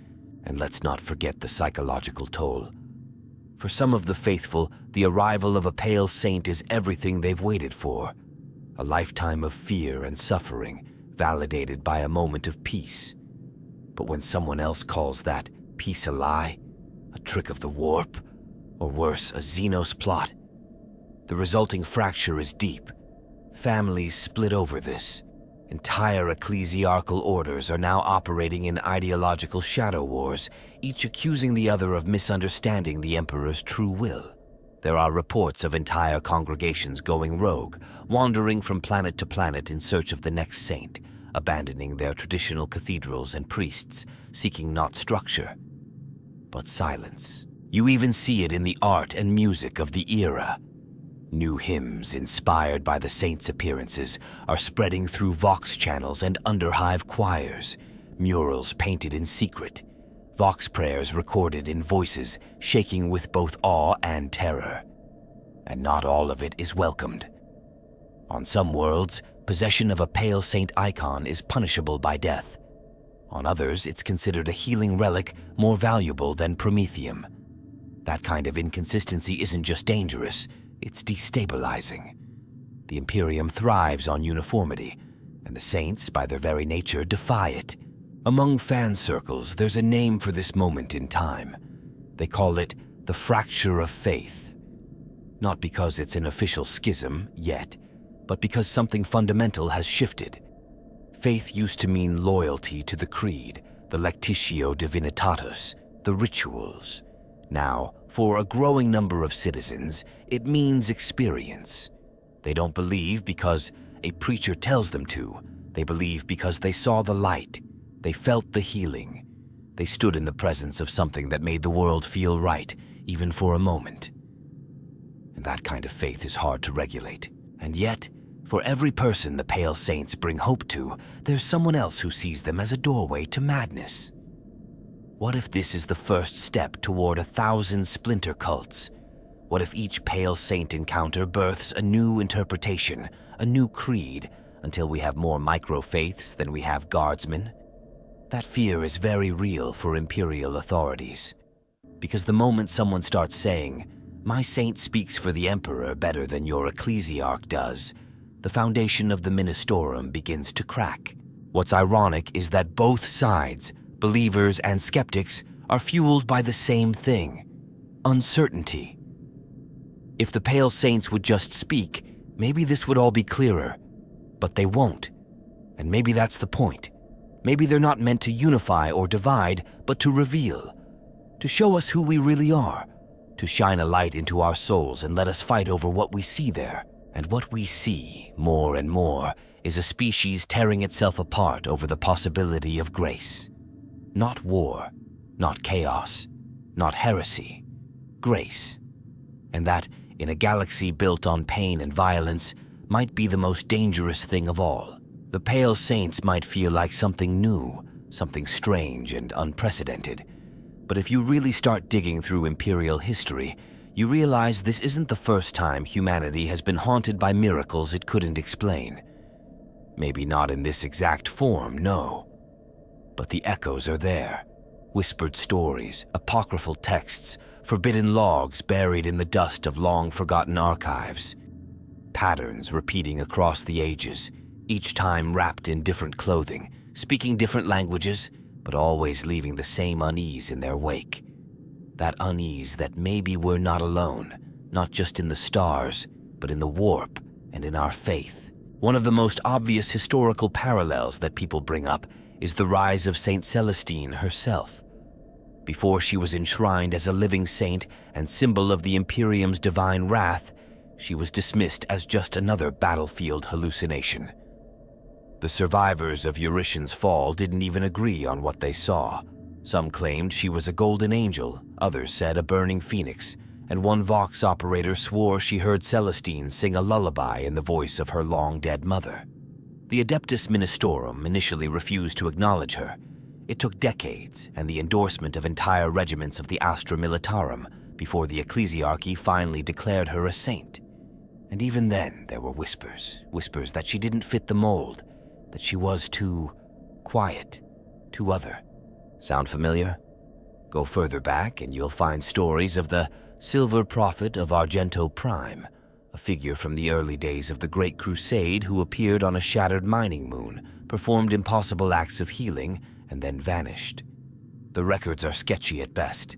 A: And let's not forget the psychological toll. For some of the faithful, the arrival of a Pale Saint is everything they've waited for. A lifetime of fear and suffering, validated by a moment of peace. But when someone else calls that peace a lie, a trick of the warp, or worse, a Xenos plot, the resulting fracture is deep. Families split over this. Entire ecclesiarchal orders are now operating in ideological shadow wars, each accusing the other of misunderstanding the Emperor's true will. There are reports of entire congregations going rogue, wandering from planet to planet in search of the next saint, abandoning their traditional cathedrals and priests, seeking not structure, but silence. You even see it in the art and music of the era. New hymns inspired by the saints' appearances are spreading through Vox channels and underhive choirs, murals painted in secret, Vox prayers recorded in voices shaking with both awe and terror. And not all of it is welcomed. On some worlds, possession of a Pale Saint icon is punishable by death. On others, it's considered a healing relic more valuable than promethium. That kind of inconsistency isn't just dangerous, it's destabilizing. The Imperium thrives on uniformity, and the Saints, by their very nature, defy it. Among fan circles, there's a name for this moment in time. They call it the fracture of faith. Not because it's an official schism, yet, but because something fundamental has shifted. Faith used to mean loyalty to the creed, the lectitio divinitatus, the rituals. Now, for a growing number of citizens, it means experience. They don't believe because a preacher tells them to. They believe because they saw the light. They felt the healing. They stood in the presence of something that made the world feel right, even for a moment. And that kind of faith is hard to regulate. And yet, for every person the Pale Saints bring hope to, there's someone else who sees them as a doorway to madness. What if this is the first step toward 1,000 splinter cults? What if each Pale Saint encounter births a new interpretation, a new creed, until we have more micro-faiths than we have guardsmen? That fear is very real for Imperial authorities. Because the moment someone starts saying, "My saint speaks for the Emperor better than your Ecclesiarch does," the foundation of the Ministorum begins to crack. What's ironic is that both sides, believers and skeptics, are fueled by the same thing: uncertainty. If the Pale Saints would just speak, maybe this would all be clearer. But they won't. And maybe that's the point. Maybe they're not meant to unify or divide, but to reveal. To show us who we really are. To shine a light into our souls and let us fight over what we see there. And what we see, more and more, is a species tearing itself apart over the possibility of grace. Not war, not chaos, not heresy. Grace. And that, in a galaxy built on pain and violence, might be the most dangerous thing of all. The Pale Saints might feel like something new, something strange and unprecedented. But if you really start digging through Imperial history, you realize this isn't the first time humanity has been haunted by miracles it couldn't explain. Maybe not in this exact form, no. But the echoes are there. Whispered stories, apocryphal texts, forbidden logs buried in the dust of long-forgotten archives. Patterns repeating across the ages, each time wrapped in different clothing, speaking different languages, but always leaving the same unease in their wake. That unease that maybe we're not alone, not just in the stars, but in the warp and in our faith. One of the most obvious historical parallels that people bring up is the rise of Saint Celestine herself. Before she was enshrined as a living saint and symbol of the Imperium's divine wrath, she was dismissed as just another battlefield hallucination. The survivors of Eurytion's fall didn't even agree on what they saw. Some claimed she was a golden angel, others said a burning phoenix, and one Vox operator swore she heard Celestine sing a lullaby in the voice of her long-dead mother. The Adeptus Ministorum initially refused to acknowledge her. It took decades and the endorsement of entire regiments of the Astra Militarum before the Ecclesiarchy finally declared her a saint. And even then, there were whispers that she didn't fit the mold, that she was too quiet, too other. Sound familiar? Go further back and you'll find stories of the Silver Prophet of Argento Prime, a figure from the early days of the Great Crusade who appeared on a shattered mining moon, performed impossible acts of healing, and then vanished. The records are sketchy at best.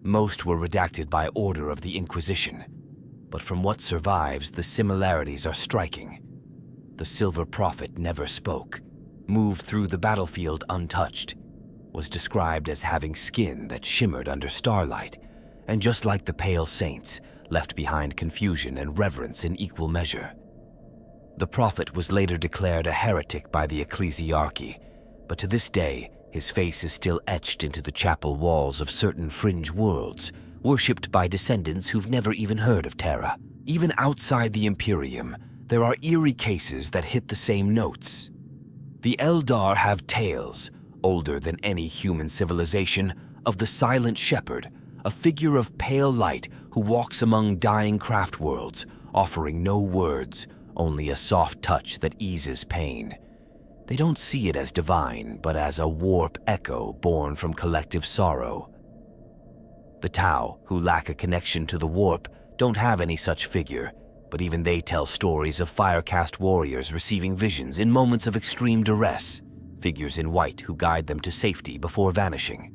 A: Most were redacted by order of the Inquisition. But from what survives, the similarities are striking. The Silver Prophet never spoke, moved through the battlefield untouched, was described as having skin that shimmered under starlight, and just like the Pale Saints, left behind confusion and reverence in equal measure. The prophet was later declared a heretic by the Ecclesiarchy, but to this day, his face is still etched into the chapel walls of certain fringe worlds, worshipped by descendants who've never even heard of Terra. Even outside the Imperium, there are eerie cases that hit the same notes. The Eldar have tales, older than any human civilization, of the Silent Shepherd, a figure of pale light who walks among dying craft worlds, offering no words, only a soft touch that eases pain. They don't see it as divine, but as a warp echo born from collective sorrow. The Tau, who lack a connection to the warp, don't have any such figure, but even they tell stories of Firecast warriors receiving visions in moments of extreme duress, figures in white who guide them to safety before vanishing.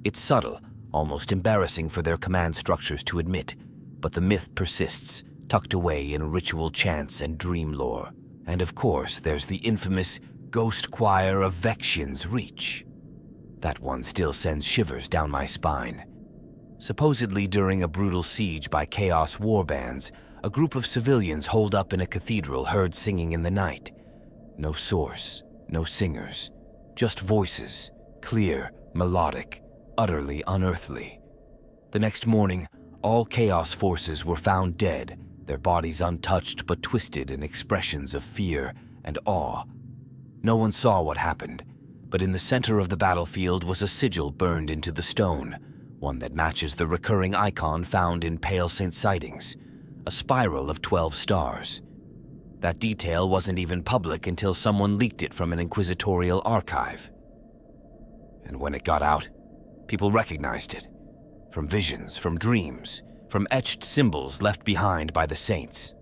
A: It's subtle, almost embarrassing for their command structures to admit, but the myth persists, tucked away in ritual chants and dream lore. And of course, there's the infamous ghost choir of Vexian's Reach. That one still sends shivers down my spine. Supposedly during a brutal siege by Chaos warbands, a group of civilians holed up in a cathedral heard singing in the night. No source, no singers, just voices, clear, melodic, utterly unearthly. The next morning, all Chaos forces were found dead, their bodies untouched but twisted in expressions of fear and awe. No one saw what happened, but in the center of the battlefield was a sigil burned into the stone, one that matches the recurring icon found in Pale Saint sightings, a spiral of 12 stars. That detail wasn't even public until someone leaked it from an inquisitorial archive. And when it got out, people recognized it. From visions, from dreams, from etched symbols left behind by the saints.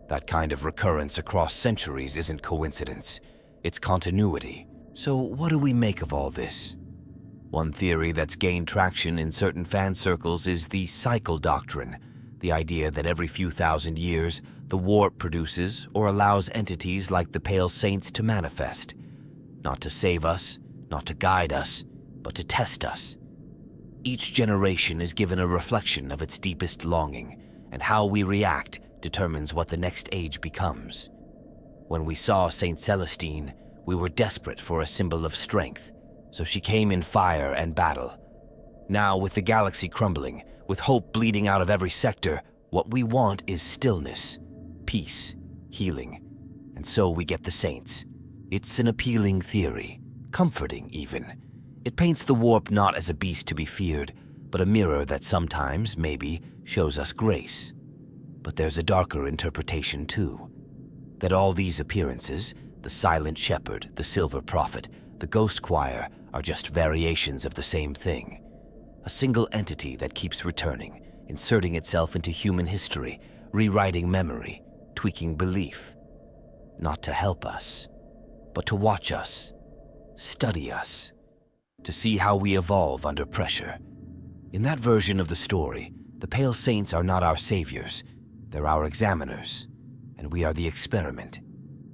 A: That kind of recurrence across centuries isn't coincidence, it's continuity. So what do we make of all this? One theory that's gained traction in certain fan circles is the cycle doctrine, the idea that every few thousand years, the warp produces or allows entities like the Pale Saints to manifest. Not to save us, not to guide us, but to test us. Each generation is given a reflection of its deepest longing, and how we react determines what the next age becomes. When we saw Saint Celestine, we were desperate for a symbol of strength, so she came in fire and battle. Now, with the galaxy crumbling, with hope bleeding out of every sector, what we want is stillness, peace, healing, and so we get the Saints. It's an appealing theory, comforting even. It paints the warp not as a beast to be feared, but a mirror that sometimes, maybe, shows us grace. But there's a darker interpretation too. That all these appearances, the Silent Shepherd, the Silver Prophet, the Ghost Choir, are just variations of the same thing. A single entity that keeps returning, inserting itself into human history, rewriting memory, tweaking belief. Not to help us, but to watch us, study us, to see how we evolve under pressure. In that version of the story, the Pale Saints are not our saviors, they're our examiners, and we are the experiment.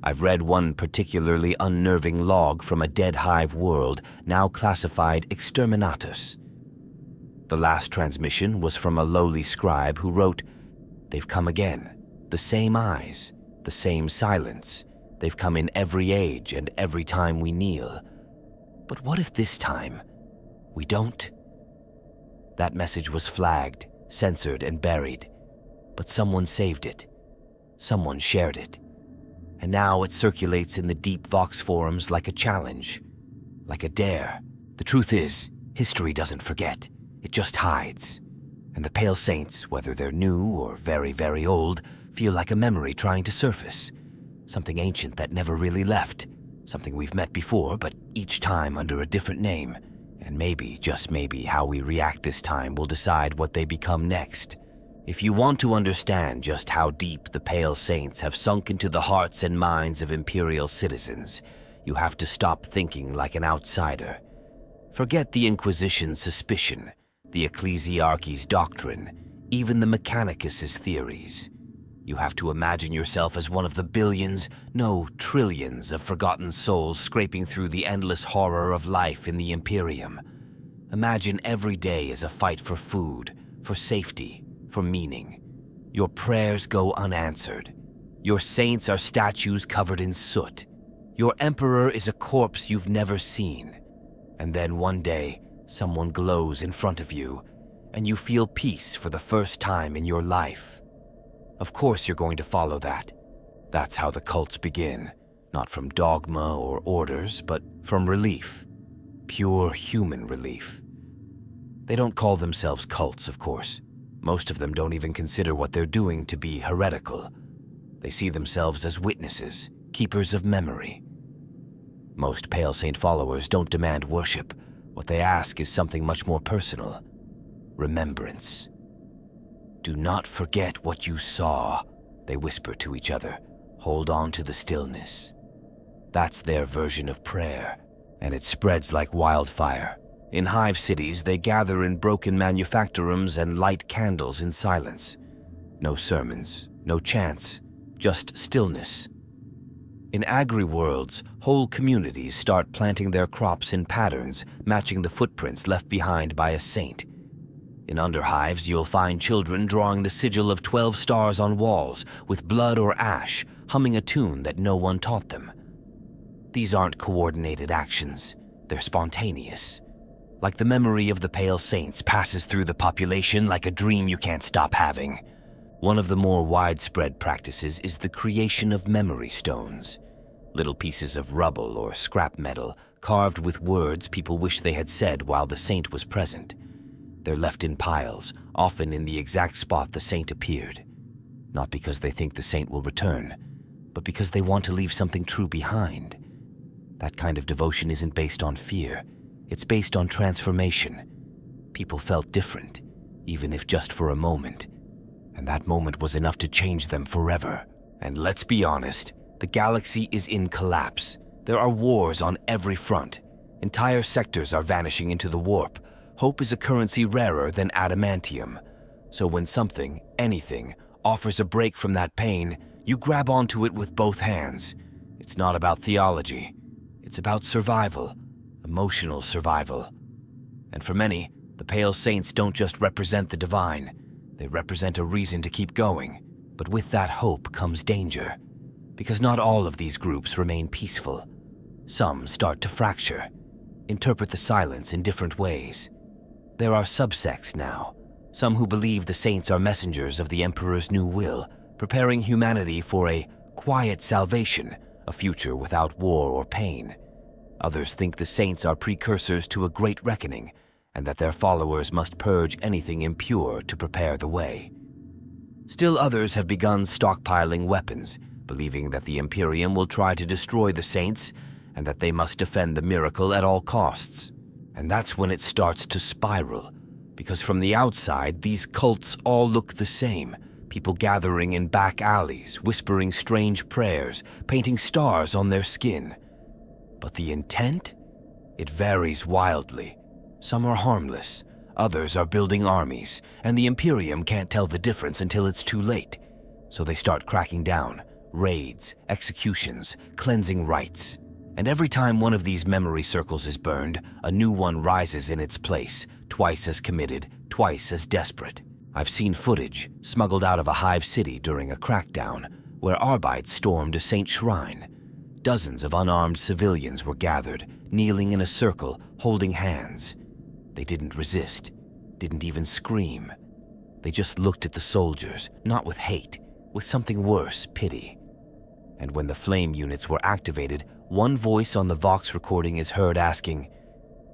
A: I've read one particularly unnerving log from a dead hive world, now classified exterminatus. The last transmission was from a lowly scribe who wrote, "They've come again, the same eyes, the same silence. They've come in every age and every time we kneel. But what if this time we don't?" That message was flagged, censored and buried. But someone saved it. Someone shared it. And now it circulates in the deep Vox forums like a challenge, like a dare. The truth is, history doesn't forget. It just hides. And the Pale Saints, whether they're new or very, very old, feel like a memory trying to surface. Something ancient that never really left. Something we've met before, but each time under a different name. And maybe, just maybe, how we react this time will decide what they become next. If you want to understand just how deep the Pale Saints have sunk into the hearts and minds of Imperial citizens, you have to stop thinking like an outsider. Forget the Inquisition's suspicion, the Ecclesiarchy's doctrine, even the Mechanicus's theories. You have to imagine yourself as one of the billions, no trillions of forgotten souls scraping through the endless horror of life in the Imperium. Imagine every day as a fight for food, for safety, for meaning. Your prayers go unanswered. Your saints are statues covered in soot. Your emperor is a corpse you've never seen. And then one day, someone glows in front of you, and you feel peace for the first time in your life. Of course you're going to follow that. That's how the cults begin. Not from dogma or orders, but from relief. Pure human relief. They don't call themselves cults, of course. Most of them don't even consider what they're doing to be heretical. They see themselves as witnesses, keepers of memory. Most Pale Saint followers don't demand worship. What they ask is something much more personal. Remembrance. Do not forget what you saw, they whisper to each other. Hold on to the stillness. That's their version of prayer, and it spreads like wildfire. In hive cities, they gather in broken manufactorums and light candles in silence. No sermons, no chants, just stillness. In agri-worlds, whole communities start planting their crops in patterns matching the footprints left behind by a saint. In underhives, you'll find children drawing the sigil of 12 stars on walls with blood or ash, humming a tune that no one taught them. These aren't coordinated actions, they're spontaneous. Like the memory of the Pale Saints passes through the population like a dream you can't stop having. One of the more widespread practices is the creation of memory stones. Little pieces of rubble or scrap metal carved with words people wish they had said while the saint was present. They're left in piles, often in the exact spot the saint appeared. Not because they think the saint will return, but because they want to leave something true behind. That kind of devotion isn't based on fear. It's based on transformation. People felt different, even if just for a moment. And that moment was enough to change them forever. And let's be honest, the galaxy is in collapse. There are wars on every front. Entire sectors are vanishing into the warp. Hope is a currency rarer than adamantium. So when something, anything, offers a break from that pain, you grab onto it with both hands. It's not about theology. It's about survival. Emotional survival. And for many, the Pale Saints don't just represent the divine. They represent a reason to keep going. But with that hope comes danger. Because not all of these groups remain peaceful. Some start to fracture, interpret the silence in different ways. There are subsects now, some who believe the saints are messengers of the Emperor's new will, preparing humanity for a quiet salvation, a future without war or pain. Others think the saints are precursors to a great reckoning, and that their followers must purge anything impure to prepare the way. Still others have begun stockpiling weapons, believing that the Imperium will try to destroy the saints, and that they must defend the miracle at all costs. And that's when it starts to spiral, because from the outside, these cults all look the same. People gathering in back alleys, whispering strange prayers, painting stars on their skin. But the intent? It varies wildly. Some are harmless, others are building armies, and the Imperium can't tell the difference until it's too late. So they start cracking down, raids, executions, cleansing rites. And every time one of these memory circles is burned, a new one rises in its place, twice as committed, twice as desperate. I've seen footage smuggled out of a hive city during a crackdown, where Arbites stormed a saint shrine. Dozens of unarmed civilians were gathered, kneeling in a circle, holding hands. They didn't resist, didn't even scream. They just looked at the soldiers, not with hate, with something worse, pity. And when the flame units were activated, one voice on the Vox recording is heard asking,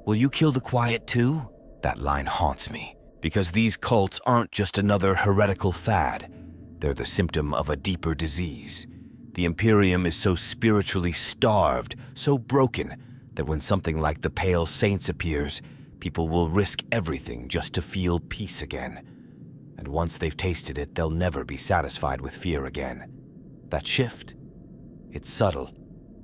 A: "Will you kill the Quiet too?" That line haunts me, because these cults aren't just another heretical fad. They're the symptom of a deeper disease. The Imperium is so spiritually starved, so broken, that when something like the Pale Saints appears, people will risk everything just to feel peace again. And once they've tasted it, they'll never be satisfied with fear again. That shift? It's subtle,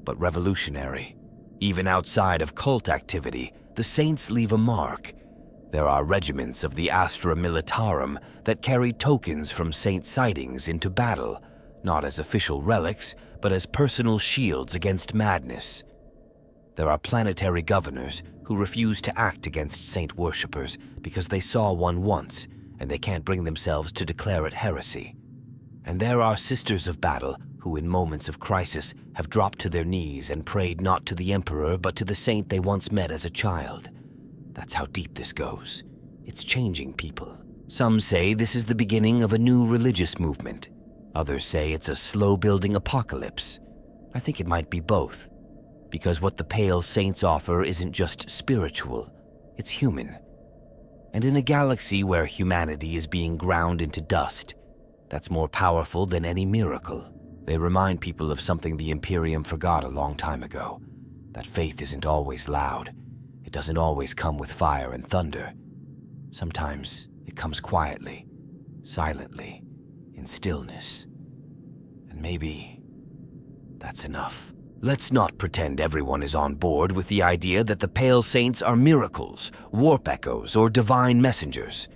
A: but revolutionary. Even outside of cult activity, the Saints leave a mark. There are regiments of the Astra Militarum that carry tokens from Saint sightings into battle, not as official relics, but as personal shields against madness. There are planetary governors who refuse to act against Saint worshippers because they saw one once and they can't bring themselves to declare it heresy. And there are Sisters of Battle who in moments of crisis have dropped to their knees and prayed not to the Emperor but to the saint they once met as a child. That's how deep this goes. It's changing people. Some say this is the beginning of a new religious movement. Others say it's a slow-building apocalypse. I think it might be both, because what the Pale Saints offer isn't just spiritual, it's human. And in a galaxy where humanity is being ground into dust, that's more powerful than any miracle. They remind people of something the Imperium forgot a long time ago, that faith isn't always loud. It doesn't always come with fire and thunder. Sometimes it comes quietly, silently, in stillness. And maybe that's enough. Let's not pretend everyone is on board with the idea that the Pale Saints are miracles, warp echoes, or divine messengers.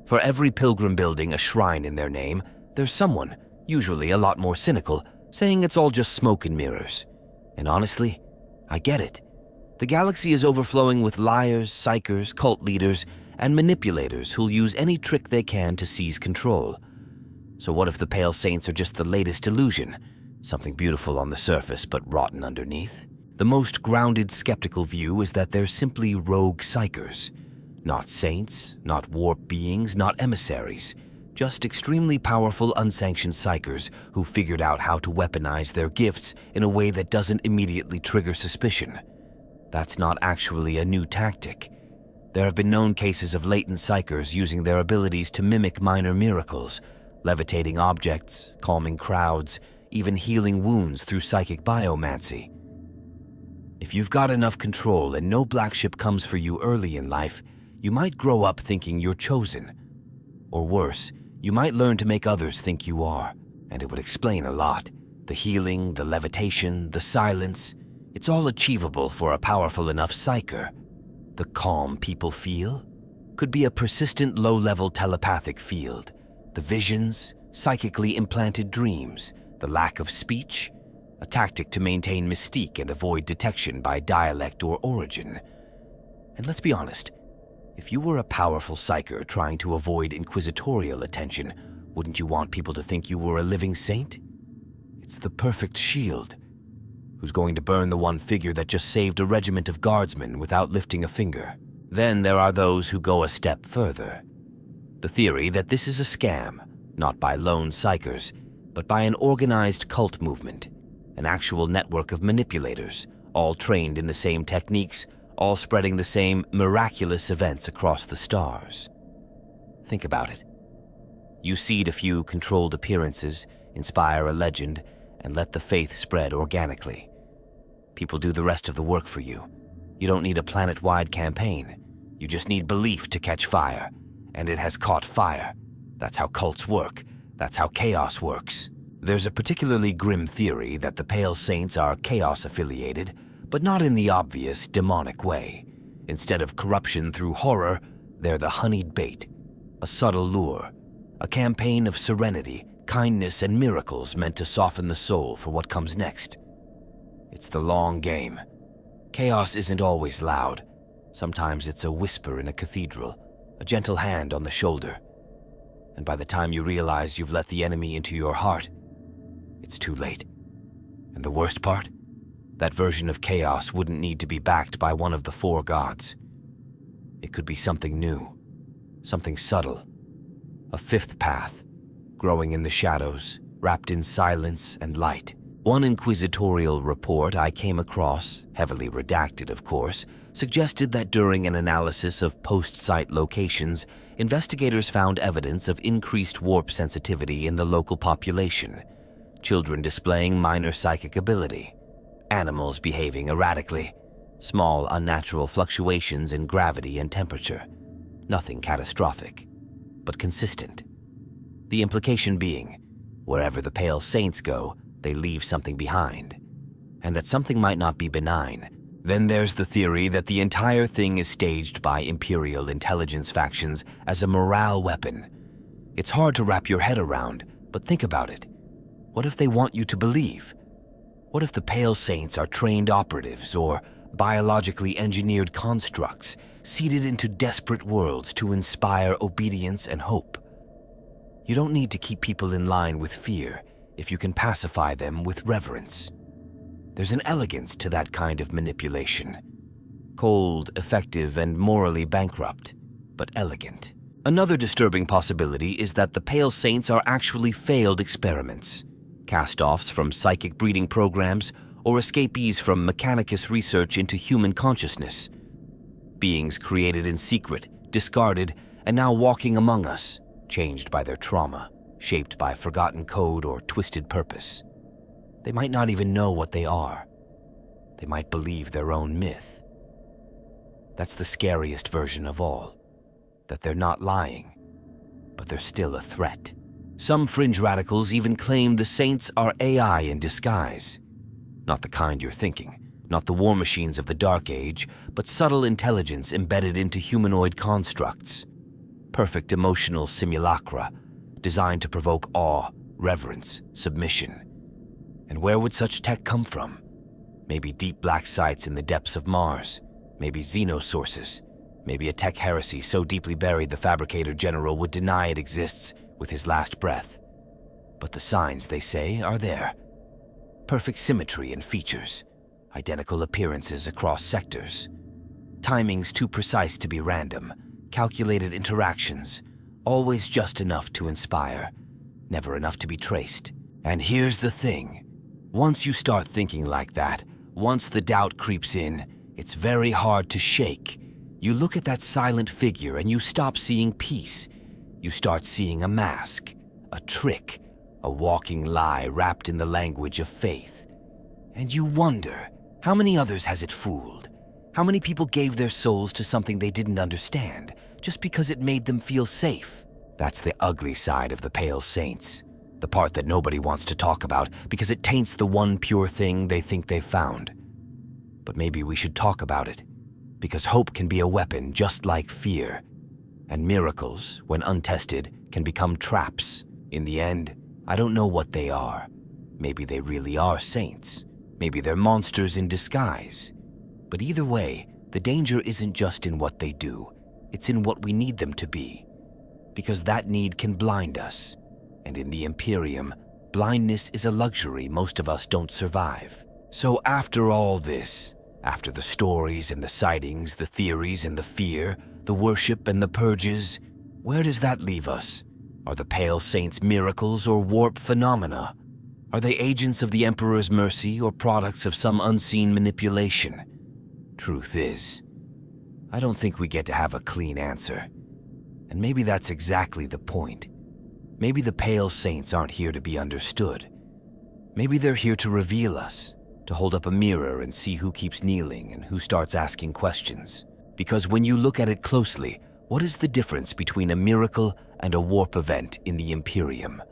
A: For every pilgrim building a shrine in their name, there's someone, usually a lot more cynical, saying it's all just smoke and mirrors. And honestly, I get it. The galaxy is overflowing with liars, psychers, cult leaders, and manipulators who'll use any trick they can to seize control. So what if the Pale Saints are just the latest illusion? Something beautiful on the surface but rotten underneath? The most grounded skeptical view is that they're simply rogue psychers. Not saints, not warp beings, not emissaries. Just extremely powerful unsanctioned psychers who figured out how to weaponize their gifts in a way that doesn't immediately trigger suspicion. That's not actually a new tactic. There have been known cases of latent psychers using their abilities to mimic minor miracles, levitating objects, calming crowds, even healing wounds through psychic biomancy. If you've got enough control and no black ship comes for you early in life, you might grow up thinking you're chosen. Or worse, you might learn to make others think you are, and it would explain a lot. The healing, the levitation, the silence, it's all achievable for a powerful enough psyker. The calm people feel could be a persistent low-level telepathic field. The visions, psychically implanted dreams, the lack of speech, a tactic to maintain mystique and avoid detection by dialect or origin. And let's be honest, if you were a powerful psyker trying to avoid inquisitorial attention, wouldn't you want people to think you were a living saint? It's the perfect shield. Who's going to burn the one figure that just saved a regiment of guardsmen without lifting a finger? Then there are those who go a step further. The theory that this is a scam, not by lone psychers, but by an organized cult movement, an actual network of manipulators, all trained in the same techniques, all spreading the same miraculous events across the stars. Think about it. You seed a few controlled appearances, inspire a legend, and let the faith spread organically. People do the rest of the work for you. You don't need a planet-wide campaign. You just need belief to catch fire, and it has caught fire. That's how cults work. That's how chaos works. There's a particularly grim theory that the Pale Saints are chaos-affiliated, but not in the obvious demonic way. Instead of corruption through horror, they're the honeyed bait, a subtle lure, a campaign of serenity, kindness, and miracles meant to soften the soul for what comes next. It's the long game. Chaos isn't always loud. Sometimes it's a whisper in a cathedral, a gentle hand on the shoulder. And by the time you realize you've let the enemy into your heart, it's too late. And the worst part? That version of chaos wouldn't need to be backed by one of the four gods. It could be something new, something subtle, A fifth path, growing in the shadows, wrapped in silence and light. One inquisitorial report I came across, heavily redacted of course, suggested that during an analysis of post-site locations, investigators found evidence of increased warp sensitivity in the local population, children displaying minor psychic ability, animals behaving erratically, small unnatural fluctuations in gravity and temperature. Nothing catastrophic, but consistent. The implication being, wherever the Pale Saints go, they leave something behind, and that something might not be benign. Then there's the theory that the entire thing is staged by Imperial intelligence factions as a morale weapon. It's hard to wrap your head around, but think about it. What if they want you to believe? What if the Pale Saints are trained operatives or biologically engineered constructs seeded into desperate worlds to inspire obedience and hope? You don't need to keep people in line with fear if you can pacify them with reverence. There's an elegance to that kind of manipulation. Cold, effective, and morally bankrupt, but elegant. Another disturbing possibility is that the Pale Saints are actually failed experiments, cast-offs from psychic breeding programs or escapees from Mechanicus research into human consciousness. Beings created in secret, discarded, and now walking among us, changed by their trauma, shaped by forgotten code or twisted purpose. They might not even know what they are. They might believe their own myth. That's the scariest version of all, that they're not lying, but they're still a threat. Some fringe radicals even claim the Saints are AI in disguise. Not the kind you're thinking, not the war machines of the Dark Age, but subtle intelligence embedded into humanoid constructs. Perfect emotional simulacra, designed to provoke awe, reverence, submission. And where would such tech come from? Maybe deep black sites in the depths of Mars, maybe Xenos sources, maybe a tech heresy so deeply buried the Fabricator General would deny it exists with his last breath. But the signs, they say, are there. Perfect symmetry in features, identical appearances across sectors. Timings too precise to be random, calculated interactions, always just enough to inspire, never enough to be traced. And here's the thing. Once you start thinking like that, once the doubt creeps in, it's very hard to shake. You look at that silent figure and you stop seeing peace. You start seeing a mask, a trick, a walking lie wrapped in the language of faith. And you wonder, how many others has it fooled? How many people gave their souls to something they didn't understand, just because it made them feel safe? That's the ugly side of the Pale Saints, the part that nobody wants to talk about because it taints the one pure thing they think they've found. But maybe we should talk about it, because hope can be a weapon just like fear, and miracles, when untested, can become traps. In the end, I don't know what they are. Maybe they really are saints. Maybe they're monsters in disguise. But either way, the danger isn't just in what they do. It's in what we need them to be. Because that need can blind us. And in the Imperium, blindness is a luxury most of us don't survive. So after all this, after the stories and the sightings, the theories and the fear, the worship and the purges, where does that leave us? Are the Pale Saints miracles or warp phenomena? Are they agents of the Emperor's mercy or products of some unseen manipulation? Truth is, I don't think we get to have a clean answer. And maybe that's exactly the point. Maybe the Pale Saints aren't here to be understood. Maybe they're here to reveal us, to hold up a mirror and see who keeps kneeling and who starts asking questions. Because when you look at it closely, what is the difference between a miracle and a warp event in the Imperium?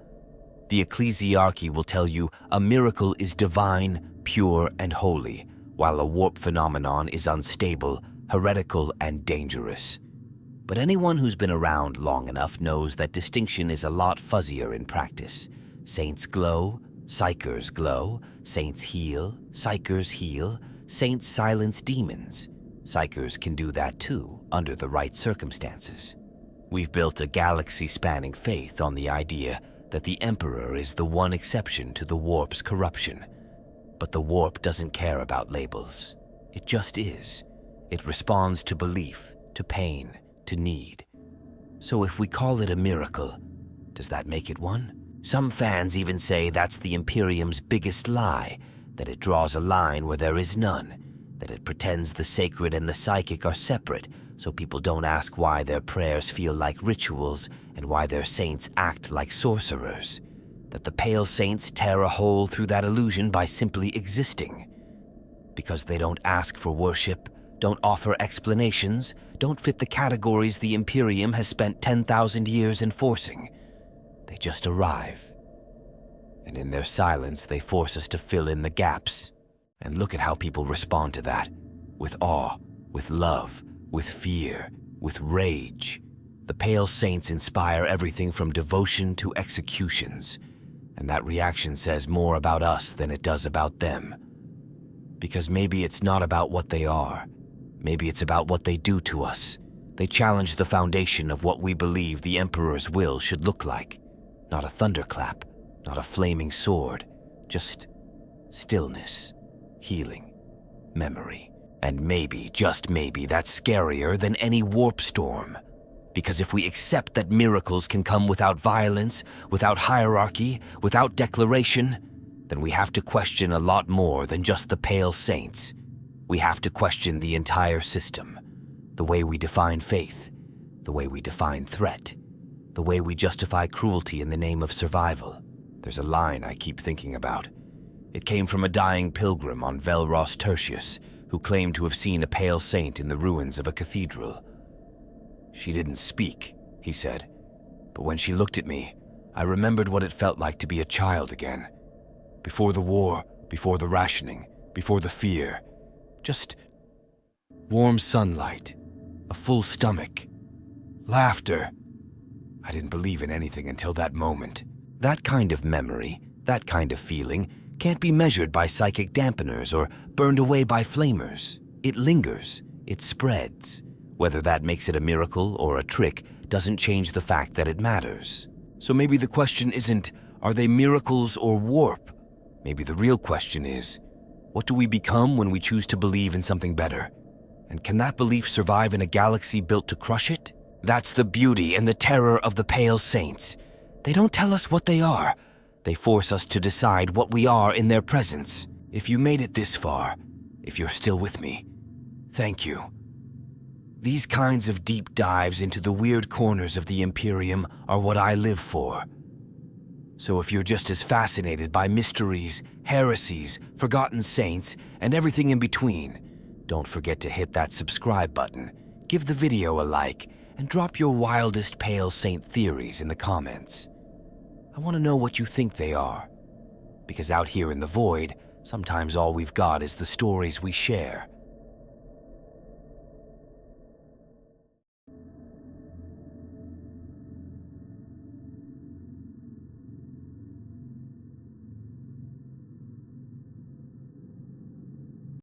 A: The Ecclesiarchy will tell you a miracle is divine, pure, and holy, while a warp phenomenon is unstable, heretical, and dangerous. But anyone who's been around long enough knows that distinction is a lot fuzzier in practice. Saints glow, psychers glow, saints heal, psychers heal, saints silence demons. Psychers can do that too, under the right circumstances. We've built a galaxy-spanning faith on the idea that the Emperor is the one exception to the warp's corruption. But the warp doesn't care about labels. It just is. It responds to belief, to pain, to need. So if we call it a miracle, Does that make it one? Some fans even say that's the Imperium's biggest lie, that it draws a line where there is none, that it pretends the sacred and the psychic are separate, so people don't ask why their prayers feel like rituals and why their saints act like sorcerers, that the Pale Saints tear a hole through that illusion by simply existing. Because they don't ask for worship, don't offer explanations, don't fit the categories the Imperium has spent 10,000 years enforcing. They just arrive. And in their silence, they force us to fill in the gaps. And look at how people respond to that. With awe, with love, with fear, with rage. The Pale Saints inspire everything from devotion to executions. And that reaction says more about us than it does about them. Because maybe it's not about what they are. Maybe it's about what they do to us. They challenge the foundation of what we believe the Emperor's will should look like. Not a thunderclap, not a flaming sword, just stillness, healing, memory. And maybe, just maybe, that's scarier than any warp storm. Because if we accept that miracles can come without violence, without hierarchy, without declaration, then we have to question a lot more than just the Pale Saints. We have to question the entire system. The way we define faith, the way we define threat, the way we justify cruelty in the name of survival. There's a line I keep thinking about. It came from a dying pilgrim on Velros Tertius, who claimed to have seen a Pale Saint in the ruins of a cathedral. She didn't speak, he said, but when she looked at me, I remembered what it felt like to be a child again. Before the war, before the rationing, before the fear. Just warm sunlight, a full stomach, laughter. I didn't believe in anything until that moment. That kind of memory, that kind of feeling, can't be measured by psychic dampeners or burned away by flamers. It lingers, it spreads. Whether that makes it a miracle or a trick doesn't change the fact that it matters. So maybe the question isn't, are they miracles or warp? Maybe the real question is, what do we become when we choose to believe in something better? And can that belief survive in a galaxy built to crush it? That's the beauty and the terror of the Pale Saints. They don't tell us what they are. They force us to decide what we are in their presence. If you made it this far, if you're still with me, thank you. These kinds of deep dives into the weird corners of the Imperium are what I live for. So if you're just as fascinated by mysteries, heresies, forgotten saints, and everything in between, don't forget to hit that subscribe button, give the video a like, and drop your wildest Pale Saint theories in the comments. I want to know what you think they are. Because out here in the void, sometimes all we've got is the stories we share.